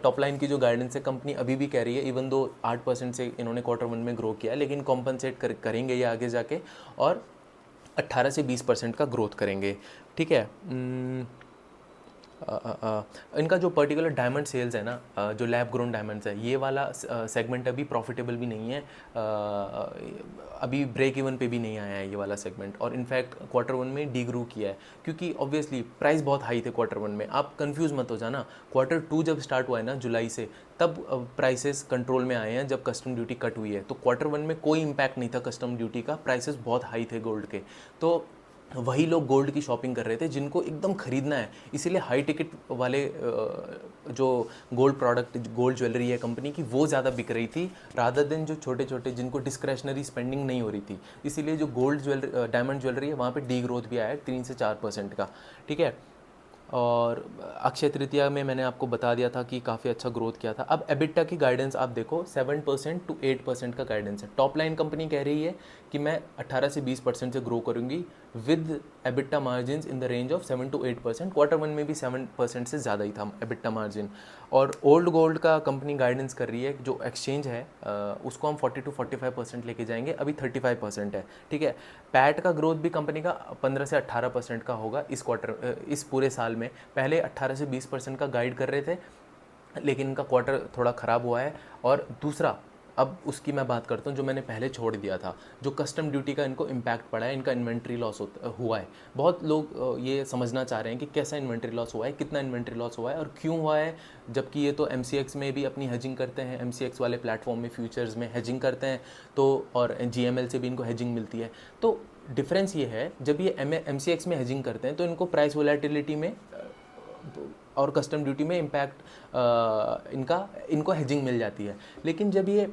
टॉप लाइन की जो गाइडेंस है कंपनी अभी भी कह रही है, इवन दो 8% से इन्होंने Q1 में ग्रो किया है, लेकिन कॉम्पनसेट करेंगे ये आगे जाके, और 18 से 20% का ग्रोथ करेंगे। ठीक है। इनका जो पर्टिकुलर डायमंड सेल्स है ना, जो लैब ग्रोन डायमंड्स है, ये वाला सेगमेंट अभी प्रॉफिटेबल भी नहीं है, अभी ब्रेक इवन पे भी नहीं आया है ये वाला सेगमेंट, और इनफैक्ट Q1 में डी ग्रो किया है, क्योंकि ऑब्वियसली प्राइस बहुत हाई थे Q1 में। आप कंफ्यूज मत हो जाना, Q2 जब स्टार्ट हुआ है ना जुलाई से, तब प्राइसेस कंट्रोल में आए हैं जब कस्टम ड्यूटी कट हुई है। तो Q1 में कोई इम्पैक्ट नहीं था कस्टम ड्यूटी का, प्राइसेस बहुत हाई थे गोल्ड के। तो वही लोग गोल्ड की शॉपिंग कर रहे थे जिनको एकदम ख़रीदना है, इसीलिए हाई टिकट वाले जो गोल्ड प्रोडक्ट, गोल्ड ज्वेलरी है कंपनी की, वो ज़्यादा बिक रही थी, रादर देन जो छोटे छोटे जिनको डिस्क्रेशनरी स्पेंडिंग नहीं हो रही थी। इसीलिए जो गोल्ड ज्वेलरी, डायमंड ज्वेलरी है, वहाँ पे डी ग्रोथ भी आया है 3 से 4% का। ठीक है, और अक्षय तृतीया में मैंने आपको बता दिया था कि काफ़ी अच्छा ग्रोथ किया था। अब एबिटा की गाइडेंस आप देखो, 7% to 8% का गाइडेंस है। टॉप लाइन कंपनी कह रही है कि मैं 18 से 20% से ग्रो करूंगी with EBITDA margin in the range of 7 to 8%। Q1 में भी 7% से ज़्यादा ही था एबिटा मार्जिन। और ओल्ड गोल्ड का कंपनी गाइडेंस कर रही है, जो एक्सचेंज है उसको हम 40 to 45% लेके जाएंगे, अभी 35% है। ठीक है, पैट का ग्रोथ भी कंपनी का 15 से 18% का होगा इस पूरे साल में। पहले 18 से 20% का गाइड कर रहे थे, लेकिन इनका क्वार्टर थोड़ा ख़राब हुआ है। और दूसरा, अब उसकी मैं बात करता हूँ जो मैंने पहले छोड़ दिया था, जो कस्टम ड्यूटी का इनको इम्पैक्ट पड़ा है, इनका इन्वेंट्री लॉस हुआ है। बहुत लोग ये समझना चाह रहे हैं कि कैसा इन्वेंट्री लॉस हुआ है, कितना इन्वेंट्री लॉस हुआ है और क्यों हुआ है, जबकि ये तो MCX में भी अपनी हेजिंग करते हैं, MCX वाले प्लेटफॉर्म में फ्यूचर्स में हेजिंग करते हैं, तो और GML से भी इनको हेजिंग मिलती है। तो डिफरेंस ये है, जब ये MCX में हेजिंग करते हैं तो इनको प्राइस वोलेटिलिटी में और कस्टम ड्यूटी में इम्पैक्ट इनको हेजिंग मिल जाती है। लेकिन जब ये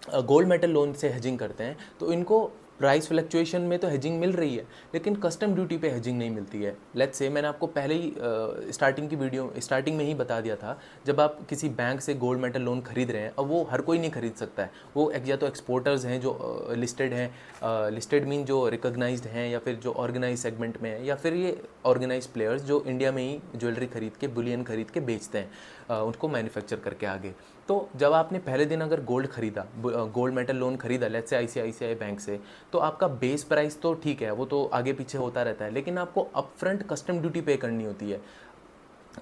गोल्ड मेटल लोन से हेजिंग करते हैं तो इनको प्राइस फ्लक्चुएशन में तो हेजिंग मिल रही है, लेकिन कस्टम ड्यूटी पे हेजिंग नहीं मिलती है। लेट्स से मैंने आपको पहले ही स्टार्टिंग में ही बता दिया था, जब आप किसी बैंक से गोल्ड मेटल लोन खरीद रहे हैं, अब वो हर कोई नहीं खरीद सकता है, वो या तो एक्सपोर्टर्स हैं जो लिस्टेड हैं, लिस्टेड मीन जो रिकॉग्नाइज्ड हैं, या फिर जो ऑर्गेनाइज सेगमेंट में है, या फिर ये ऑर्गेनाइज प्लेयर्स जो इंडिया में ही ज्वेलरी खरीद के, बुलियन खरीद के बेचते हैं उनको मैन्युफैक्चर करके आगे। तो जब आपने पहले दिन अगर गोल्ड मेटल लोन खरीदा लेट्स से ICICI बैंक से, तो आपका बेस प्राइस तो ठीक है, वो तो आगे पीछे होता रहता है, लेकिन आपको अपफ्रंट कस्टम ड्यूटी पे करनी होती है,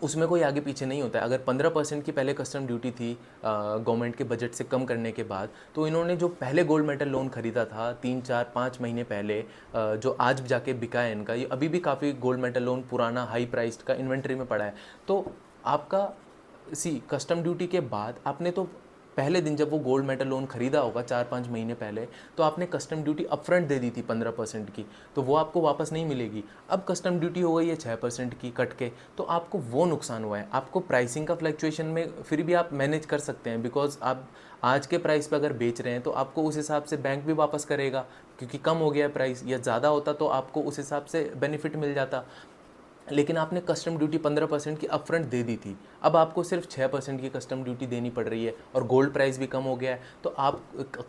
उसमें कोई आगे पीछे नहीं होता है। अगर 15% की पहले कस्टम ड्यूटी थी गवर्नमेंट के बजट से कम करने के बाद, तो इन्होंने जो पहले गोल्ड मेटल लोन खरीदा था 3, 4, 5 महीने पहले, जो आज जाके बिका है इनका, ये अभी भी काफ़ी गोल्ड मेटल लोन पुराना हाई प्राइस्ड का इन्वेंट्री में पड़ा है। तो आपका कस्टम ड्यूटी के बाद आपने तो पहले दिन जब वो गोल्ड मेटल लोन खरीदा होगा 4-5 महीने पहले, तो आपने कस्टम ड्यूटी अपफ्रंट दे दी थी 15% की, तो वो आपको वापस नहीं मिलेगी। अब कस्टम ड्यूटी हो गई है 6% की कट के, तो आपको वो नुकसान हुआ है। आपको प्राइसिंग का फ्लक्चुएशन में फिर भी आप मैनेज कर सकते हैं, बिकॉज आप आज के प्राइस पे अगर बेच रहे हैं तो आपको उस हिसाब से बैंक भी वापस करेगा, क्योंकि कम हो गया है प्राइस, या ज़्यादा होता तो आपको उस हिसाब से बेनिफिट मिल जाता। लेकिन आपने कस्टम ड्यूटी 15% की अपफ्रंट दे दी थी, अब आपको सिर्फ 6% की कस्टम ड्यूटी देनी पड़ रही है, और गोल्ड प्राइस भी कम हो गया है। तो आप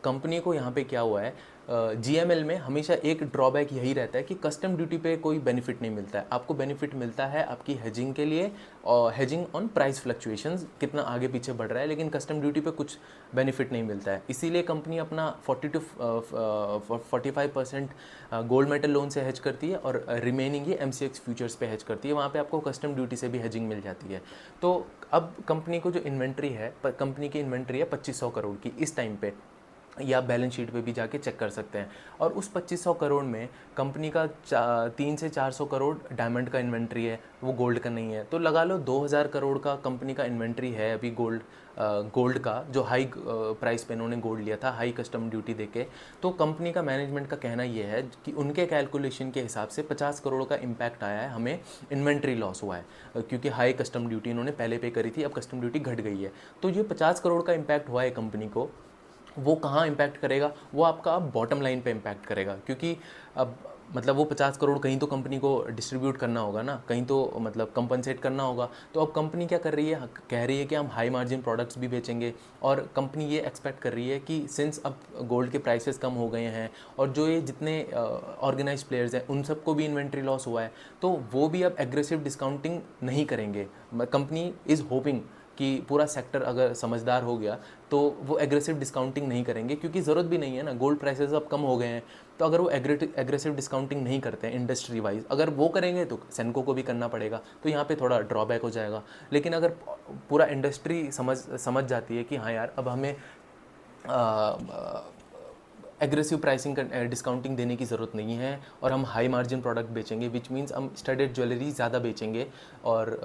कंपनी को यहाँ पे क्या हुआ है, जीएमएल में हमेशा एक ड्रॉबैक यही रहता है कि कस्टम ड्यूटी पे कोई बेनिफिट नहीं मिलता है। आपको बेनिफिट मिलता है आपकी हेजिंग के लिए, और हेजिंग ऑन प्राइस फ्लक्चुएशंस, कितना आगे पीछे बढ़ रहा है, लेकिन कस्टम ड्यूटी पे कुछ बेनिफिट नहीं मिलता है। इसीलिए कंपनी अपना 45% गोल्ड मेटल लोन से हेज करती है और रिमेनिंग ये एमसीएक्स फ्यूचर्स पे हेज करती है। वहाँ पे आपको कस्टम ड्यूटी से भी हेजिंग मिल जाती है। तो अब कंपनी को जो इन्वेंट्री है, कंपनी की इन्वेंट्री है 2500 करोड़ की इस टाइम पे, या बैलेंस शीट पे भी जाके चेक कर सकते हैं। और उस 2500 करोड़ में कंपनी का 300 से 400 करोड़ डायमंड का इन्वेंट्री है, वो गोल्ड का नहीं है। तो लगा लो 2000 करोड़ का कंपनी का इन्वेंट्री है अभी गोल्ड का, जो हाई प्राइस पे इन्होंने गोल्ड लिया था, हाई कस्टम ड्यूटी देके। तो कंपनी का मैनेजमेंट का कहना ये है कि उनके कैलकुलेशन के हिसाब से 50 करोड़ का इम्पैक्ट आया है, हमें इन्वेंट्री लॉस हुआ है, क्योंकि हाई कस्टम ड्यूटी इन्होंने पहले पे करी थी, अब कस्टम ड्यूटी घट गई है। तो ये 50 करोड़ का इम्पैक्ट हुआ है कंपनी को, वो कहाँ इम्पैक्ट करेगा? वो आपका अब बॉटम लाइन पे इम्पैक्ट करेगा, क्योंकि अब मतलब वो 50 करोड़ कहीं तो कंपनी को डिस्ट्रीब्यूट करना होगा ना, कहीं तो मतलब कंपनसेट करना होगा। तो अब कंपनी क्या कर रही है, कह रही है कि हम हाई मार्जिन प्रोडक्ट्स भी बेचेंगे, और कंपनी ये एक्सपेक्ट कर रही है कि सिंस अब गोल्ड के प्राइसेस कम हो गए हैं और जो ये जितने ऑर्गेनाइज प्लेयर्स हैं उन सबको भी इन्वेंट्री लॉस हुआ है, तो वो भी अब एग्रेसिव डिस्काउंटिंग नहीं करेंगे। कंपनी इज़ होपिंग कि पूरा सेक्टर अगर समझदार हो गया तो वो एग्रेसिव डिस्काउंटिंग नहीं करेंगे, क्योंकि ज़रूरत भी नहीं है ना, गोल्ड प्राइसेस अब कम हो गए हैं। तो अगर वो एग्रेसिव डिस्काउंटिंग नहीं करते हैं इंडस्ट्री वाइज, अगर वो करेंगे तो सेनको को भी करना पड़ेगा, तो यहाँ पे थोड़ा ड्रॉबैक हो जाएगा। लेकिन अगर पूरा इंडस्ट्री समझ जाती है कि हाँ यार अब हमें एग्रेसिव प्राइसिंग डिस्काउंटिंग देने की ज़रूरत नहीं है, और हम हाई मार्जिन प्रोडक्ट बेचेंगे, विच मीन्स हम स्टडेड ज्वेलरी ज़्यादा बेचेंगे, और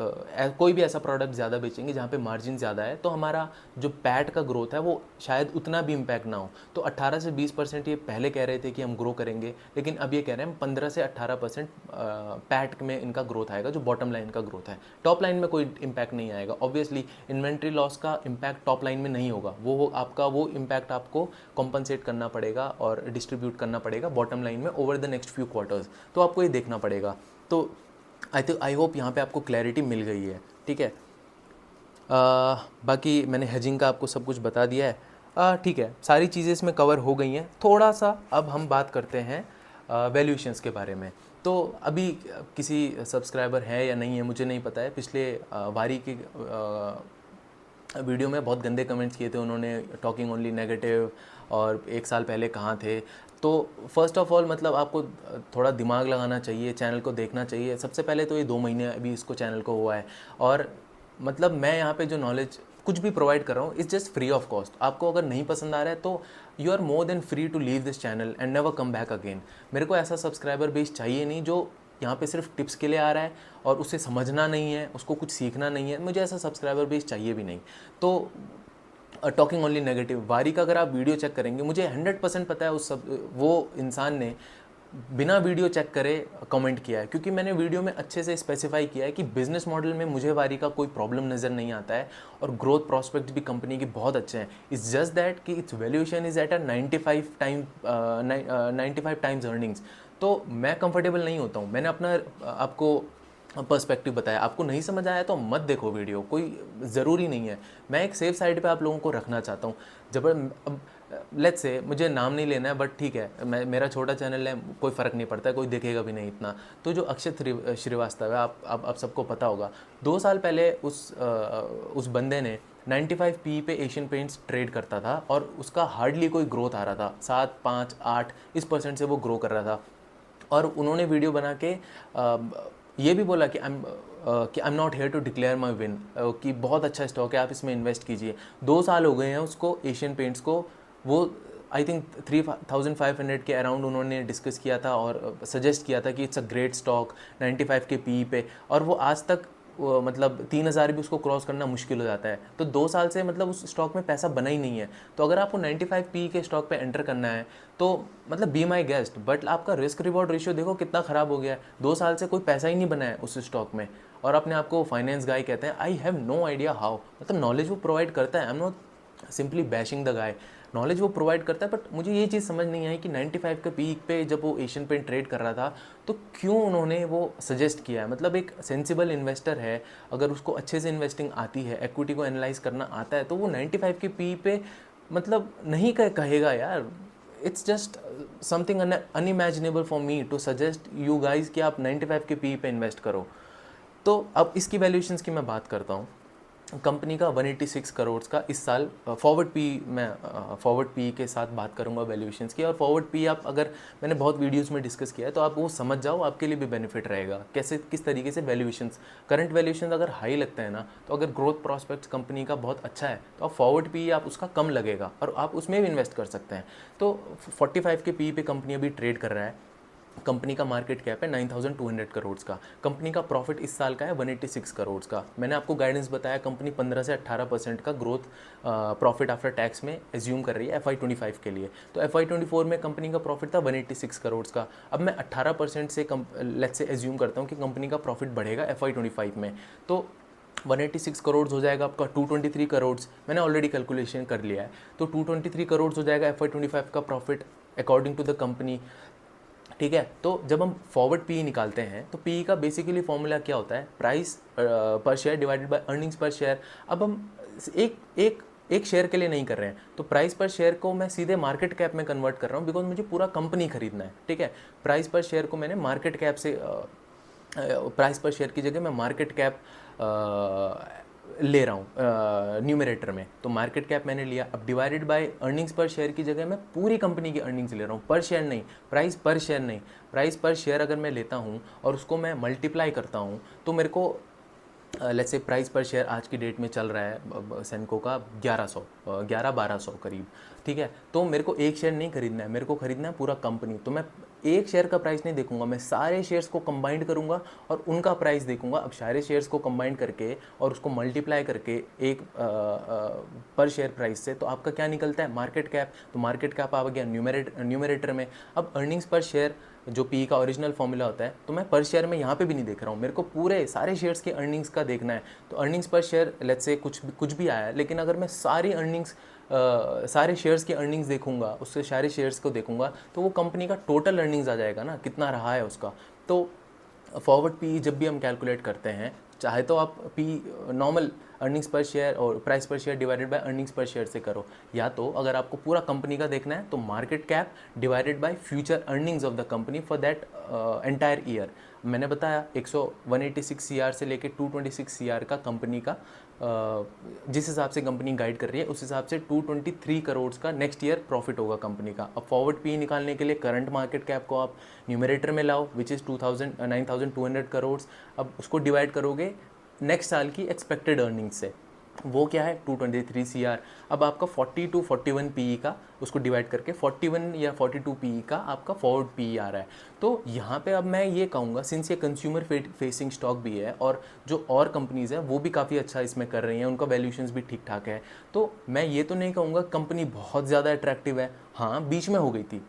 कोई भी ऐसा प्रोडक्ट ज़्यादा बेचेंगे जहाँ पे मार्जिन ज़्यादा है, तो हमारा जो पैट का ग्रोथ है वो शायद उतना भी इम्पैक्ट ना हो। तो 18 से 20% ये पहले कह रहे थे कि हम ग्रो करेंगे, लेकिन अब ये कह रहे हैं हम 15 से 18% पैट में इनका ग्रोथ आएगा, जो बॉटम लाइन का ग्रोथ है। टॉप लाइन में कोई इम्पैक्ट नहीं आएगा। ऑब्वियसली इन्वेंट्री लॉस का इम्पैक्ट टॉप लाइन में नहीं होगा, वो आपका वो इम्पैक्ट आपको कॉम्पनसेट करना पड़ेगा और डिस्ट्रीब्यूट करना पड़ेगा बॉटम लाइन में over the next few quarters. तो आपको ये देखना पड़ेगा। तो आई होप यहाँ पे आपको क्लैरिटी मिल गई है, ठीक है। बाकी मैंने हेजिंग का आपको सब कुछ बता दिया है, ठीक है, सारी चीज़ें इसमें कवर हो गई हैं। थोड़ा सा अब हम बात करते हैं वैल्यूएशंस के बारे में। तो अभी किसी सब्सक्राइबर है या नहीं है मुझे नहीं पता है, पिछले वारी की वीडियो में बहुत गंदे कमेंट्स किए थे उन्होंने, टॉकिंग ओनली नेगेटिव, और एक साल पहले कहाँ थे। तो फर्स्ट ऑफ ऑल मतलब आपको थोड़ा दिमाग लगाना चाहिए, चैनल को देखना चाहिए। सबसे पहले तो ये 2 महीने अभी इसको चैनल को हुआ है, और मतलब मैं यहाँ पे जो नॉलेज कुछ भी प्रोवाइड कर रहा हूँ it's just free of cost. आपको अगर नहीं पसंद आ रहा है तो you are more than free to leave this channel and never come back again. मेरे को ऐसा सब्सक्राइबर बेस चाहिए नहीं जो यहाँ पे सिर्फ टिप्स के लिए आ रहा है और उसे समझना नहीं है, उसको कुछ सीखना नहीं है। मुझे ऐसा सब्सक्राइबर बेस चाहिए भी नहीं। तो टॉकिंग ओनली नेगेटिव वारी का अगर आप वीडियो चेक करेंगे, मुझे 100% पता है वो इंसान ने बिना वीडियो चेक करे कमेंट किया है, क्योंकि मैंने वीडियो में अच्छे से स्पेसिफाई किया है कि बिजनेस मॉडल में मुझे वारी का कोई प्रॉब्लम नज़र नहीं आता है, और ग्रोथ प्रॉस्पेक्ट भी कंपनी की बहुत अच्छे हैं। इट्स जस्ट दैट कि it's valuation is at a 95 times earnings. तो मैं कंफर्टेबल नहीं होता हूँ। मैंने अपना आपको पर्सपेक्टिव बताया, आपको नहीं समझ आया तो मत देखो वीडियो, कोई ज़रूरी नहीं है। मैं एक सेफ साइड पे आप लोगों को रखना चाहता हूँ। जब अब लेट्स से मुझे नाम नहीं लेना है, बट ठीक है, मेरा छोटा चैनल है, कोई फ़र्क नहीं पड़ता है, कोई देखेगा भी नहीं इतना। तो जो अक्षत श्रीवास्तव है, आप सबको पता होगा, 2 साल पहले उस बंदे ने 95 पी पे एशियन पेंट्स ट्रेड करता था, और उसका हार्डली कोई ग्रोथ आ रहा था, 7, 5, 8 इस परसेंट से वो ग्रो कर रहा था। और उन्होंने वीडियो बना के ये भी बोला कि I am not here to declare my win, कि बहुत अच्छा स्टॉक है, आप इसमें इन्वेस्ट कीजिए। 2 साल हो गए हैं उसको, एशियन पेंट्स को। वो आई थिंक 3500 के अराउंड उन्होंने डिस्कस किया था और सजेस्ट किया था कि इट्स अ ग्रेट स्टॉक 95 के पी पे, और वो आज तक मतलब 3000 भी उसको क्रॉस करना मुश्किल हो जाता है। तो 2 साल से मतलब उस स्टॉक में पैसा बना ही नहीं है। तो अगर आपको 95 पी के स्टॉक पे एंटर करना है तो मतलब बी माई गेस्ट, बट आपका रिस्क रिवॉर्ड रेशियो देखो कितना ख़राब हो गया है। 2 साल से कोई पैसा ही नहीं बना है उस स्टॉक में, और अपने आप को फाइनेंस गाय कहते हैं। I have no idea how, मतलब नॉलेज वो प्रोवाइड करता है, I am not simply bashing the guy, knowledge वो प्रोवाइड करता है। बट मुझे ये चीज़ समझ नहीं आई कि 95 के पीक पे जब वो एशियन पेंट ट्रेड कर रहा था तो क्यों उन्होंने वो सजेस्ट किया है। मतलब एक सेंसिबल इन्वेस्टर है, अगर उसको अच्छे से इन्वेस्टिंग आती है, इक्विटी को एनालाइज करना आता है, तो वो 95 के पी पे मतलब नहीं कहेगा यार it's just something unimaginable for me to suggest you guys कि आप 95 के पी पे इन्वेस्ट करो। तो अब इसकी वैल्यूएशंस की मैं बात करता हूँ। कंपनी का 186 करोड़ का इस साल फॉरवर्ड पी, मैं फॉरवर्ड पी के साथ बात करूंगा वैल्यूएशंस की। और फॉरवर्ड पी आप, अगर मैंने बहुत वीडियोस में डिस्कस किया है तो आप वो समझ जाओ, आपके लिए भी बेनिफिट रहेगा कैसे किस तरीके से वैल्यूएशंस, करंट वैल्यूएशंस अगर हाई लगता है ना, तो अगर ग्रोथ प्रॉस्पेक्ट्स कंपनी का बहुत अच्छा है तो आप फॉरवर्ड पी आप उसका कम लगेगा और आप उसमें भी इन्वेस्ट कर सकते हैं। तो 45 के पी पे कंपनी अभी ट्रेड कर रहा है। कंपनी का मार्केट कैप है 9200 करोड़ का। कंपनी का प्रॉफिट इस साल का है 186 करोड़ का। मैंने आपको गाइडेंस बताया कंपनी 15 से 18% का ग्रोथ प्रॉफिट आफ्टर टैक्स में एज्यूम कर रही है FY25 के लिए। तो FY24 में कंपनी का प्रॉफिट था 186 करोड़ का। अब मैं 18% से लेट्स से एज्यूम करता हूँ कि कंपनी का प्रॉफिट बढ़ेगा FY25 में, तो 186 करोड़ हो जाएगा आपका 223 करोड़। मैंने ऑलरेडी कैलकुलेशन कर लिया है, तो 223 करोड़ हो जाएगा FY25 का profit according to the company. ठीक है, तो जब हम फॉरवर्ड पी निकालते हैं तो पी का बेसिकली फॉर्मूला क्या होता है, प्राइस पर शेयर डिवाइडेड बाय अर्निंग्स पर शेयर। अब हम एक एक एक शेयर के लिए नहीं कर रहे हैं, तो प्राइस पर शेयर को मैं सीधे मार्केट कैप में कन्वर्ट कर रहा हूँ, बिकॉज मुझे पूरा कंपनी खरीदना है। ठीक है, प्राइस पर शेयर को मैंने मार्केट कैप से प्राइस पर शेयर की जगह मैं मार्केट कैप ले रहा हूँ न्यूमरेटर में, तो मार्केट कैप मैंने लिया। अब डिवाइडेड बाय अर्निंग्स पर शेयर की जगह मैं पूरी कंपनी की अर्निंग्स ले रहा हूँ, पर शेयर नहीं, प्राइस पर शेयर नहीं। प्राइस पर शेयर अगर मैं लेता हूँ और उसको मैं मल्टीप्लाई करता हूँ तो मेरे को लेट्स से प्राइस पर शेयर आज की डेट में चल रहा है सेंको का 1100-1200 करीब। ठीक है, तो मेरे को एक शेयर नहीं खरीदना है, मेरे को खरीदना है पूरा कंपनी। तो मैं एक शेयर का प्राइस नहीं देखूंगा, मैं सारे शेयर्स को कंबाइंड करूंगा और उनका प्राइस देखूंगा। अब सारे शेयर्स को कंबाइंड करके और उसको मल्टीप्लाई करके एक पर शेयर प्राइस से, तो आपका क्या निकलता है, मार्केट कैप। तो मार्केट कैप आ गया न्यूमरेटर में। अब अर्निंग्स पर शेयर जो पी का ओरिजिनल फॉर्मूला होता है, तो मैं पर शेयर में यहाँ पे भी नहीं देख रहा हूँ, मेरे को पूरे सारे शेयर्स के अर्निंग्स का देखना है। तो अर्निंग्स पर शेयर लेट्स से कुछ भी आया है, लेकिन अगर मैं सारी अर्निंग्स सारे शेयर्स की अर्निंग्स देखूंगा, उससे सारे शेयर्स को देखूंगा, तो वो कंपनी का टोटल अर्निंग्स आ जाएगा ना, कितना रहा है उसका। तो फॉरवर्ड पी जब भी हम कैलकुलेट करते हैं, चाहे तो आप पी नॉर्मल अर्निंग्स पर शेयर और प्राइस पर शेयर डिवाइडेड बाय अर्निंग्स पर शेयर से करो, या तो अगर आपको पूरा कंपनी का देखना है तो market cap divided by future earnings of the company for that entire year. मैंने बताया 186 CR से लेके 226 CR का कंपनी का जिस हिसाब से कंपनी गाइड कर रही है, उस हिसाब से 223 करोड़ का नेक्स्ट ईयर प्रॉफिट होगा कंपनी का। अब फॉरवर्ड पी निकालने के लिए करंट मार्केट कैप को आप न्यूमरेटर में लाओ, विच इज़ 9200 करोड़। अब उसको डिवाइड करोगे नेक्स्ट साल की एक्सपेक्टेड अर्निंग से, वो क्या है 223 CR। अब आपका 40 to 41 PE का उसको डिवाइड करके 41 या 42 PE का आपका फॉरवर्ड PE आ रहा है। तो यहाँ पे अब मैं ये कहूँगा, सिंस ये कंज्यूमर फेसिंग स्टॉक भी है और जो और कंपनीज़ हैं वो भी काफ़ी अच्छा इसमें कर रही हैं, उनका वैल्यूएशंस भी ठीक ठाक है, तो मैं ये तो नहीं कहूँगा कंपनी बहुत ज़्यादा अट्रैक्टिव है। हाँ, बीच में हो गई थी,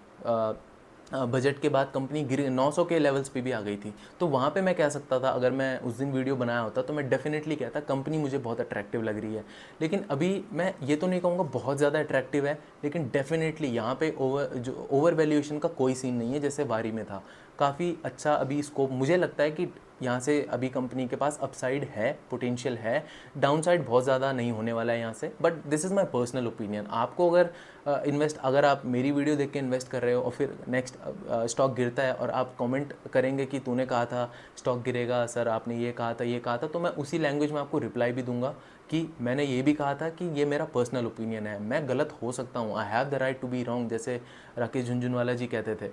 बजट के बाद कंपनी गिर 900 के लेवल्स पे भी आ गई थी, तो वहाँ पे मैं कह सकता था, अगर मैं उस दिन वीडियो बनाया होता तो मैं डेफिनेटली कहता कंपनी मुझे बहुत अट्रैक्टिव लग रही है। लेकिन अभी मैं ये तो नहीं कहूँगा बहुत ज़्यादा अट्रैक्टिव है, लेकिन डेफिनेटली यहाँ पे ओवर वैल्यूएशन का कोई सीन नहीं है जैसे वारी में था। काफ़ी अच्छा अभी स्कोप मुझे लगता है कि यहाँ से अभी कंपनी के पास अपसाइड है, पोटेंशियल है, डाउनसाइड बहुत ज़्यादा नहीं होने वाला है यहाँ से। But this is my personal opinion. आपको अगर अगर आप मेरी वीडियो देख के इन्वेस्ट कर रहे हो और फिर नेक्स्ट स्टॉक गिरता है और आप कमेंट करेंगे कि तूने कहा था स्टॉक गिरेगा सर, आपने ये कहा था, तो मैं उसी लैंग्वेज में आपको रिप्लाई भी दूंगा कि मैंने ये भी कहा था कि ये मेरा पर्सनल ओपिनियन है, मैं गलत हो सकता हूँ, I have the right to be wrong, जैसे राकेश झुनझुनवाला जी कहते थे।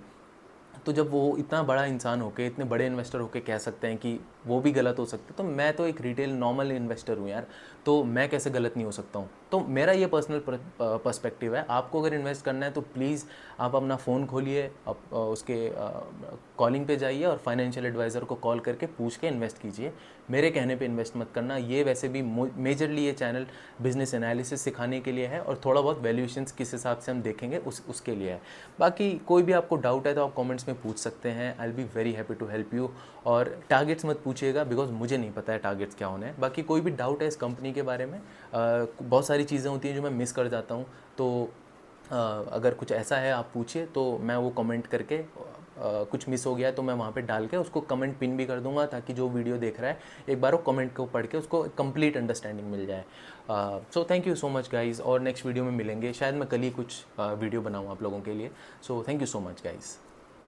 तो जब वो इतना बड़ा इंसान होके, इतने बड़े इन्वेस्टर होके कह सकते हैं कि वो भी गलत हो सकते, तो मैं तो एक रिटेल नॉर्मल इन्वेस्टर हूँ यार, तो मैं कैसे गलत नहीं हो सकता हूँ। तो मेरा ये पर्सनल पर्सपेक्टिव है। आपको अगर इन्वेस्ट करना है तो प्लीज़ आप अपना फ़ोन खोलिए, आप उसके कॉलिंग पे जाइए और फाइनेंशियल एडवाइज़र को कॉल करके पूछ के इन्वेस्ट कीजिए। मेरे कहने पे इन्वेस्ट मत करना। ये वैसे भी मेजरली ये चैनल बिजनेस एनालिसिस सिखाने के लिए है और थोड़ा बहुत वैल्यूएशंस किस हिसाब से हम देखेंगे उसके लिए है। बाकी कोई भी आपको डाउट है तो आप कमेंट्स में पूछ सकते हैं, I will be very happy to help you. और टारगेट्स मत पूछिएगा बिकॉज मुझे नहीं पता है टारगेट्स क्या होने हैं। बाकी कोई भी डाउट है इस कंपनी के बारे में, बहुत सारी चीज़ें होती हैं जो मैं मिस कर जाता हूँ, तो अगर कुछ ऐसा है आप पूछिए, तो मैं वो कमेंट करके कुछ मिस हो गया है तो मैं वहाँ पे डाल के उसको कमेंट पिन भी कर दूंगा, ताकि जो वीडियो देख रहा है एक बार वो कमेंट को पढ़ के उसको कंप्लीट अंडरस्टैंडिंग मिल जाए। So thank you so much guys, और नेक्स्ट वीडियो में मिलेंगे, शायद मैं कल ही कुछ वीडियो बनाऊँ आप लोगों के लिए। So thank you so much guys.